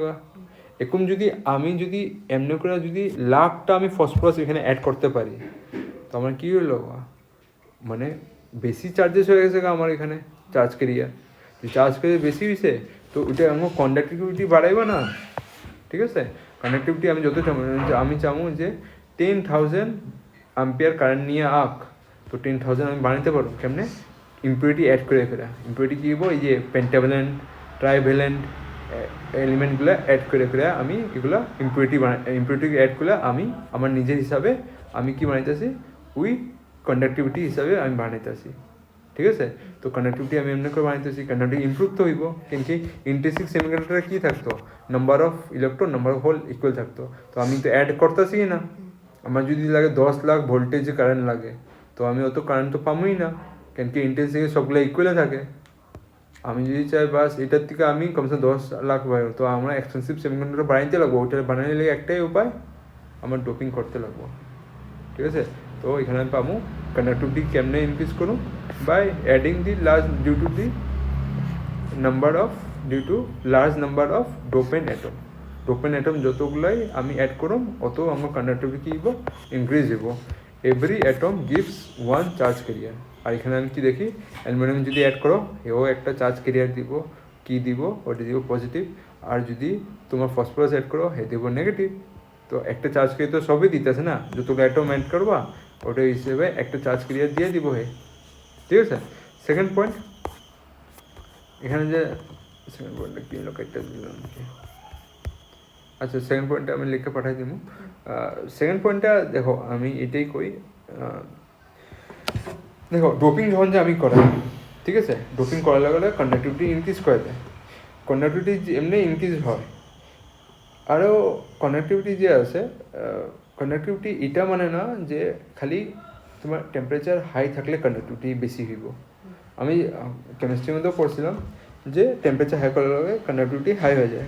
এখন যদি আমি যদি এমনি করে যদি লাখটা আমি ফসফরাস এখানে অ্যাড করতে পারি তো আমার কী হলো মানে বেশি চার্জেস হয়ে গেছে আমার এখানে চার্জ কেরিয়ার চার্জ কেরিয়ার বেশি হয়েছে তো ওইটা আমার কন্ডাক্টিভিটি বাড়াইবা না ঠিক আছে কন্ডাক্টিভিটি আমি যত আমি চামো যে 10,000 অ্যাম্পিয়ার কারেন্ট নিয়ে আঁক তো 10,000 আমি বানাতে পারবো কেমনে ইম্পিউরিটি অ্যাড করে ফেরা ইম্পিউরিটি কী হবো এই যে পেন্টাভ্যালেন্ট ট্রাইভ্যালেন্ট এলিমেন্টগুলো অ্যাড করে ফেরা আমি এগুলো ইম্পিউরিটি অ্যাড করলে আমি আমার নিজের হিসাবে আমি কি বানাইতেছি ওই কন্ডাক্টিভিটি হিসাবে আমি বানাইতেছি ঠিক আছে তো কন্ডাক্টিভিটি আমি এমনি করে বানাইতেছি কন্ডাক্টিভিটি ইম্প্রুভ তো হইব কিন্তু ইন্টারসিক সেমিকন্ডাক্টরে কী থাকতো number of electron number of hole equal থাকতো তো আমি তো অ্যাড করতেছি না আমার যদি লাগে 10 লাখ ভোল্টেজ কারেন্ট লাগে তো আমি অত কারেন্ট তো পাবোই না কেন কি ইন্টারসিকে সবগুলো ইকুয়ালে থাকে আমি যদি চাই বাস এটার থেকে আমি কমসে 10 লাখ পাই তো আমরা এক্সপেন্সিভ সেমিকন্ডাক্টর বানাইতে লাগবো ওটা বানাইলে লাগে একটাই উপায় আমার ডোপিং করতে লাগবো ঠিক আছে তো এখানে আমি পাবো কন্ডাক্টিভিটি কেমনে ইনক্রিজ করুন by adding the large due to large number of dopant atom যতগুলাই আমি অ্যাড করুম অত আমার কন্ডাক্টিভিটি কী হইব ইনক্রিজ হইব every atom gives one charge carrier আর এখানে আমি কি দেখি অ্যালুমিনিয়াম যদি অ্যাড করো এও একটা চার্জ ক্যারিয়ার দিব কি দিব ওটা দিব পজিটিভ আর যদি তোমার ফসফরাস অ্যাড করো হে দিব নেগেটিভ তো একটা চার্জ ক্যারিয়ার তো সবই দিতেছে না যতগুলো অ্যাটম অ্যাড করবা ওটা হিসেবে একটা চার্জ ক্যারিয়ার দিয়ে দিব হে ঠিক আছে সেকেন্ড পয়েন্ট এখানে যে সেকেন্ড পয়েন্টটা কী হলো একটা দিলাম আচ্ছা সেকেন্ড পয়েন্টটা আমি লিখে পাঠাই দিব সেকেন্ড পয়েন্টটা দেখো আমি এটাই কই দেখো ডোপিং যখন যে আমি করাই ঠিক আছে ডোপিং করার লাগলে কন্ডাক্টিভিটি ইনক্রিজ করে দেয় কন্ডাক্টিভিটি এমনি ইনক্রিজ হয় আরও কন্ডাক্টিভিটি যে আছে কন্ডাক্টিভিটি এটা মানে না যে খালি তোমার টেম্পারেচার হাই থাকলে কন্ডাক্টিভিটি বেশি হইব আমি কেমিস্ট্রির মধ্যেও পড়ছিলাম যে টেম্পারেচার হাই করার লগে কন্ডাক্টিভিটি হাই হয়ে যায়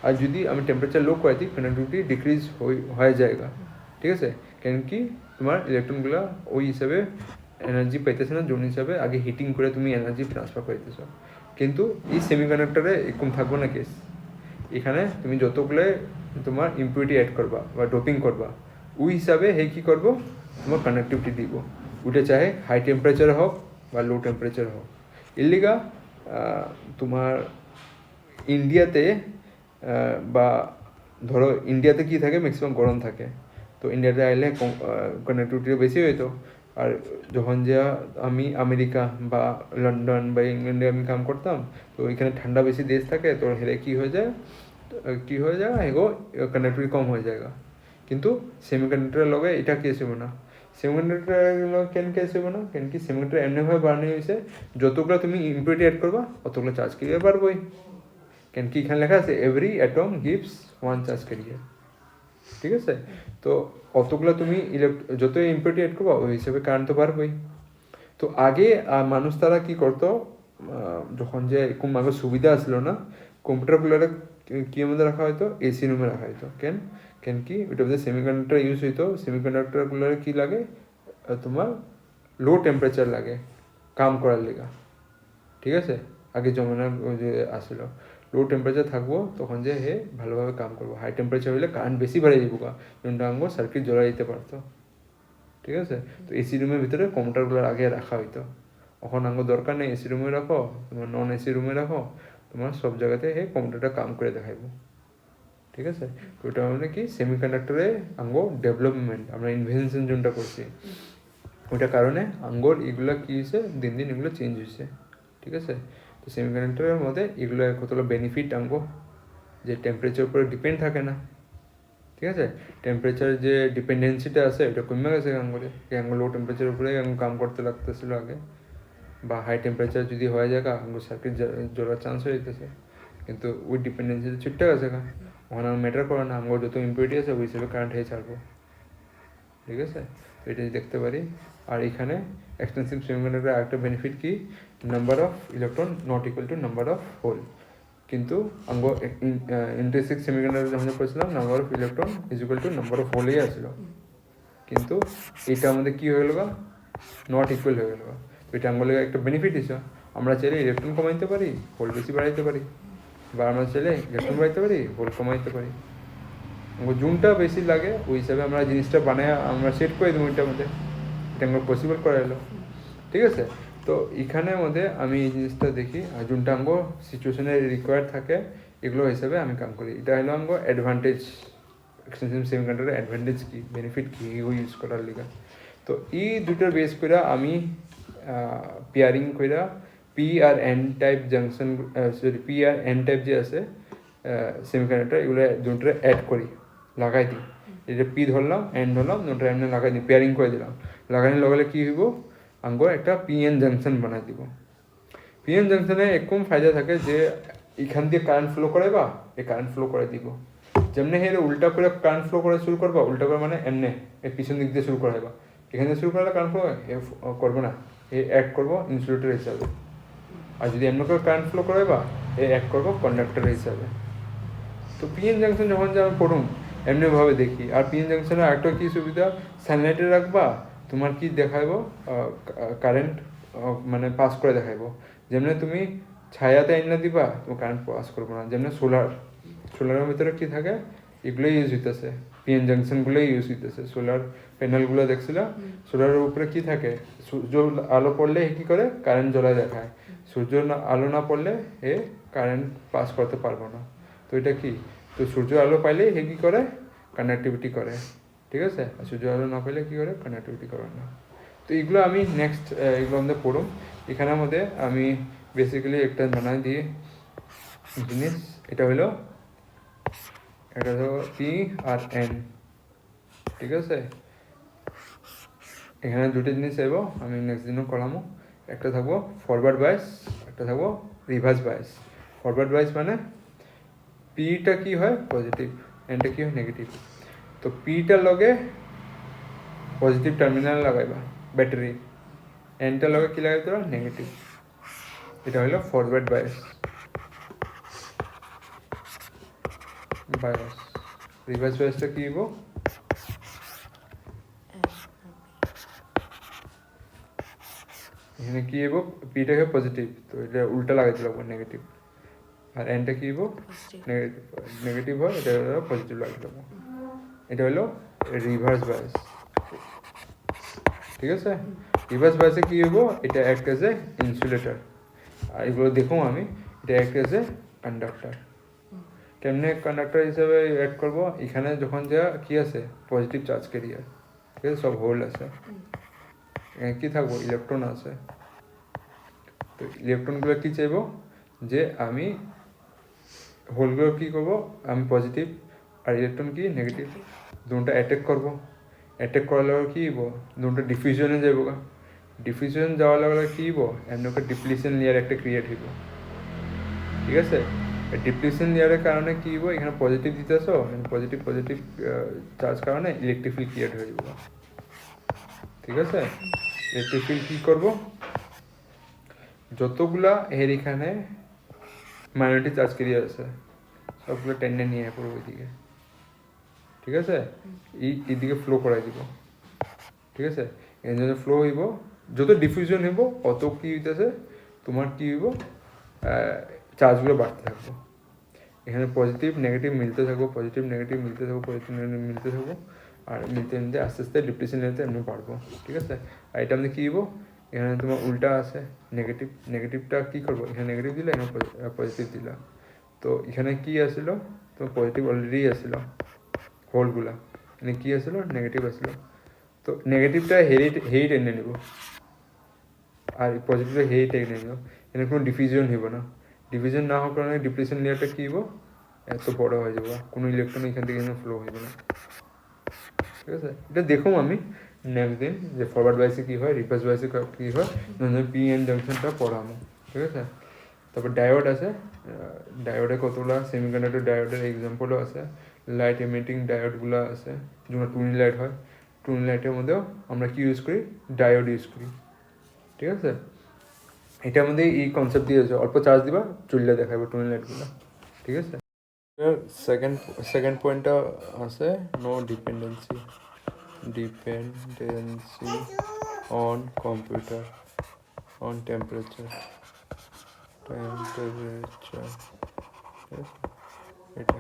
আর যদি আমি টেম্পারেচার লো করে দিই কন্ডাক্টিভিটি ডিক্রিজ হয়ে যায়গা ঠিক আছে কেন কি তোমার ইলেকট্রনগুলো ওই হিসাবে এনার্জি পাইতেছে না যোন হিসাবে আগে হিটিং করে তুমি এনার্জি ট্রান্সফার করতেছো কিন্তু এই সেমিকন্ডাক্টরে এরকম থাকবো না কেস এখানে তুমি যতগুলো তোমার ইম্পিউরিটি অ্যাড করবা বা ডোপিং করবা ওই হিসাবে হে কী করবো তোমার কন্ডাক্টিভিটি দিব ওইটা চাহে হাই টেম্পারেচার হোক বা লো টেম্পারেচার হোক এর লিগা তোমার ইন্ডিয়াতে বা ধরো ইন্ডিয়াতে কী থাকে ম্যাক্সিমাম গরম থাকে তো ইন্ডিয়াতে আইলে কানেক্টিভিটি বেশি হইতো আর যখন যে আমি আমেরিকা বা লন্ডন বা ইংল্যান্ডে আমি কাম করতাম তো ওইখানে ঠান্ডা বেশি দেশ থাকে তো হেরে কী হয়ে যায় এগো কানেক্টিভিটি কম হয়ে যায় কিন্তু সেমিকন্ডাক্টরের লগে এটা কেস হইব না সেমিকন্ডাক্টর কেন কেস হইব না কেন কি সেমিকন্ডাক্টর এমনিভাবে বানানো হয়েছে যতগুলো তুমি ইম্পিউরিটি অ্যাড করবা অতগুলো চার্জ ক্যারিয়ার বাড়বই কেন কি এখানে লেখা আছে every atom gives one charge career ঠিক আছে তো অতগুলো তুমি যত ইম্পিউরিটি অ্যাড করবা ওই হিসেবে কারেন্ট তো বাড়বেই তো আগে মানুষ তারা কি করতো যখন যে এরকম আগে সুবিধা আসলো না কম্পিউটারগুলোরে কি মধ্যে রাখা হয়তো এসি রুমে রাখা হয়তো কেন কি ওইটার মধ্যে সেমিকন্ডাক্টর ইউজ হইতো সেমিকন্ডাক্টরগুলোর কী লাগে তোমার লো টেম্পারেচার লাগে কাম করার লেগা ঠিক আছে আগে জমানা যে আসলো লো টেম্পারেচার থাকবো তখন যে হে ভালোভাবে কাম করবো হাই টেম্পারেচার হলে কারেন্ট বেশি বেড়ে যাবো যেমনটা আঙ্গো সার্কিট জ্বলা দিতে পারতো ঠিক আছে তো এসি রুমের ভিতরে কম্পিউটারগুলো আগে রাখা হইতো এখন আঙ্গো দরকার নেই এসি রুমে রাখো তোমার নন এসি রুমে রাখো তোমার সব জায়গাতে হে কম্পিউটারটা কাম করে দেখাইবো ঠিক আছে তো ওটা মানে কি সেমিকন্ডাক্টরে আঙ্গো ডেভেলপমেন্ট আমরা ইনভেনশন যোনটা করছি ওইটার কারণে আঙ্গোর এগুলো কী হয়েছে দিন দিন এগুলো চেঞ্জ হয়েছে ঠিক আছে তো সেমিকন্ডাক্টরের মধ্যে এগুলো কতগুলো বেনিফিট আঙ্গো যে টেম্পারেচার উপরে ডিপেন্ড থাকে না ঠিক আছে টেম্পারেচার যে ডিপেন্ডেন্সিটা আছে ওটা কমে গেছে আঙ্গুলে আঙ্গুল লো টেম্পারেচার উপরে কাম করতে লাগতেছিল আগে বা হাই টেম্পারেচার যদি হয়ে যায় আঙ্গুল সার্কিট জ্বলার চান্স হয়ে যেতেছে কিন্তু ওই ডিপেন্ডেন্সিটা ছুটতে গেছে ওখানে ম্যাটার করে না আঙ্গুর যত ইম্পিউরিটি আছে ওই হিসেবে কারেন্ট হয়ে ছাড়বো ঠিক আছে তো এটা দেখতে পারি আর এখানে এক্সটেন্সিভ সেমিকন্ডাক্টরের আরেকটা বেনিফিট কি number of electron not equal to number of hole কিন্তু আঙ্গো ইন্টারসিক সেমিকন্ডাক্টর যখন পড়ছিলাম number of electron is equal to number of হোলেই আসলো কিন্তু এটা আমাদের কী হয়ে গেল নট ইকুয়াল হয়ে গেল তো এটা আঙ্গুলে একটা বেনিফিট হিসেবে আমরা চাইলে ইলেকট্রন কমাইতে পারি হোল বেশি বাড়াইতে পারি বা আমরা চাইলে ইলেকট্রন বাড়াইতে পারি, ভোল্ট কমাইতে পারি। জুনটা বেশি লাগে ওই হিসাবে আমরা জিনিসটা বানায় আমরা সেট করে দেবো ওইটার মধ্যে, এটা আমরা পসিবল করা এলো। ঠিক আছে, তো এখানের মধ্যে আমি এই জিনিসটা দেখি আর জুনটা আঙ্গ সিচুয়েশনে রিকোয়ার্ড থাকে এগুলো হিসাবে আমি কাম করি। এটা হলো আঙ্গ অ্যাডভান্টেজ, এক্সটেনশন সেমিকন্ডাক্টরের অ্যাডভান্টেজ কি, বেনিফিট কি এগুলো ইউজ করার লিগা। তো এই দুটোর বেস করে আমি পেয়ারিং কইরা পি আর N type junction, sorry P আর এন টাইপ যে আছে সেমিকন্ডাক্টর এগুলো দুটোরে অ্যাড করি, লাগাই দিই। এটা পি ধরলাম, এন ধরলাম, দুটো এমনি লাগাই দিই, পেয়ারিং করে দিলাম। লাগানোর লগে কী হইব, আঙ্গ একটা পিএন জাংশন বানাই দিব। পিএন জাংশনে এরকম ফায়দা থাকে যে এখান দিয়ে কারেন্ট ফ্লো করাইবা, এই কারেন্ট ফ্লো করে দিব। যেমনি হেরে উল্টা করে কারেন্ট ফ্লো করা শুরু করবা, উল্টা করে মানে এমনি এর পিছন দিক দিয়ে শুরু করাইবা। এখান থেকে শুরু করলে কারেন্ট ফ্লো করবো না, এ অ্যাড করবো ইনসুলেটর হিসাবে। আর যদি এমনি করে কারেন্ট ফ্লো করাইবা, এ অ্যাড করবো কন্ডাক্টর হিসাবে। তো পিএন জাংশন যখন যে আমি পড়ুন এমনিভাবে দেখি। আর পিএন জাংশনের একটা কী সুবিধা, সানলাইটে রাখবা, তোমার কি দেখাইব, কারেন্ট মানে পাস করে দেখাইব। যেমনি তুমি ছায়াতে এনে দিবা, তুমি কারেন্ট পাস করবো না। যেমনি সোলারের ভিতরে কী থাকে, এগুলোই ইউজ হইতেছে, পিএন জাংশনগুলোই ইউজ হইতেছে। সোলার প্যানেলগুলো দেখছিলাম, সোলারের উপরে কি থাকে, সূর্য আলো পড়লে কী করে কারেন্ট জ্বলা দেখায়, সূর্য আলো না পড়লে এ কারেন্ট পাস করতে পারবো না। তো এটা কি, তো সূর্য আলো পাইলে হে কী করে, কানেক্টিভিটি করে। ঠিক আছে, আর সূর্য আলো না পাইলে কী করে, কানেক্টিভিটি করে না। তো এগুলো আমি নেক্সট এগুলো আমাদের পড়ুম। এখানের মধ্যে আমি বেসিক্যালি একটা বানাই দিই জিনিস, এটা হলো পি আর এন। ঠিক আছে, এখানে দুটো জিনিস চাইব, আমি নেক্সট দিনও করামো। একটা থাকবো ফরওয়ার্ড বাইস, একটা থাকবো রিভার্স বাইস। ফরওয়ার্ড বাইস মানে পিটা কি হয় পজিটিভ, এনটা কি হয় নেগেটিভ। তো পিটার লগে পজিটিভ টার্মিনাল লাগাইবা ব্যাটারি, এনটার লগে কি লাগাইতে হবে নেগেটিভ। এটা হলো ফরওয়ার্ড বায়াস। রিভার্স বায়াসটা কি হইব, এখানে কি হইব, পিটাকে পজিটিভ, তো এটা উল্টা লাগাইতে লাগবে নেগেটিভ। আর এনটা কি হইব নেগেটিভ, নেগেটিভ হয়, এটা হলো পজিটিভ লাগাইতে লাগবে। এটা হলো রিভার্স বায়াস। ঠিক আছে, রিভার্স বায়াসে কি হইব, এটা অ্যাক্ট এজ এ ইনসুলেটর। আর এগুলো দেখুন আমি, এটা অ্যাক্ট এজ এ কন্ডাক্টর। কেমনে কন্ডাক্টর হিসাবে অ্যাড করবো, এখানে যখন যা কি আছে পজিটিভ চার্জ ক্যারিয়ার, ঠিক আছে, সব হোল্ড আছে, এখানে কী থাকবো ইলেকট্রন আছে। তো ইলেকট্রনগুলো কী চাইব, যে আমি হোলগুলো কী করবো, আমি পজিটিভ আর ইলেকট্রন কি নেগেটিভ দুটো অ্যাটাক করবো। অ্যাটাক করার লগে কী হইব, দুটো ডিফিউশনে যাবো। ডিফিউশন যাওয়ার লগে কী হইব, এমন একটা ডিপ্লিশন লেয়ার একটা ক্রিয়েট হইব। ঠিক আছে, ডিপ্লিশন লেয়ারের কারণে কী হইব, এখানে পজিটিভ দিতেছো, পজিটিভ চার্জ কারণে ইলেকট্রিক ফিল্ড ক্রিয়েট হয়ে যাব। ঠিক আছে, ইলেকট্রিক ফিল্ড কী করবো, যতগুলা এর এখানে মাইনরিটি চার্জ ক্যারিয়ার আছে সবগুলো টেনে নিয়ে পড়বো ওইদিকে। ঠিক আছে, এইদিকে ফ্লো করাই দিব। ঠিক আছে, এর জন্য ফ্লো হইব, যত ডিফিউশন হইব অত কী হইতেছে তোমার কী হইব, চার্জগুলো বাড়তে থাকবো। এখানে পজিটিভ নেগেটিভ মিলতে থাকবো, পজিটিভ নেগেটিভ মিলতে থাকবো, পজিটিভ নেগেটিভ মিলতে থাকবো, আর মিলতে মিলতে আস্তে আস্তে ডিপ্রেশন লেভেলতে এমনি বাড়বো। ঠিক আছে, আর এটা আমাদের কী হইব, এখানে তোমার উল্টা আছে নেগেটিভ, নেগেটিভটা কী করবো, এখানে নেগেটিভ দিলে এখানে পজিটিভ দিলা। তো এখানে কী আসলো, তো পজিটিভ অলরেডি আসলো হোলগুলা, এখানে কী আসলো নেগেটিভ আসলো। তো নেগেটিভটা হেই টেনে নিব, আর পজিটিভটা হেই টেনে নিব, এখানে কোনো ডিফিউশন হইব না। ডিভিশন না হওয়ার কারণে ডিপ্রেশন লেয়ারটা কী হইব, এত বড় হয়ে যাব, কোনো ইলেকট্রন এখান থেকে ফ্লো হইব না। ঠিক আছে, এটা দেখুন আমি নেক্সট দিন যে ফরওয়ার্ড বাইসে কী হয়, রিভার্স বাইসে কী হয়, পি এন জাংশনটা পড়াবো। ঠিক আছে, তারপর ডায়োড আছে, ডায়োডে কতগুলো সেমিকন্ডাক্টর ডায়োডের এক্সাম্পলও আছে, লাইট এমিটিং ডায়োডগুলো আছে, যেগুলো টুনি লাইট হয়। টুনি লাইটের মধ্যেও আমরা কি ইউজ করি, ডায়োড ইউজ করি। ঠিক আছে, এটার মধ্যে এই কনসেপ্ট দিয়েছে, অল্প চার্জ দিবা চুললে দেখাবো টুনি লাইটগুলো। ঠিক আছে, সেকেন্ড পয়েন্টটা আছে no dependency on computer on temperature এটা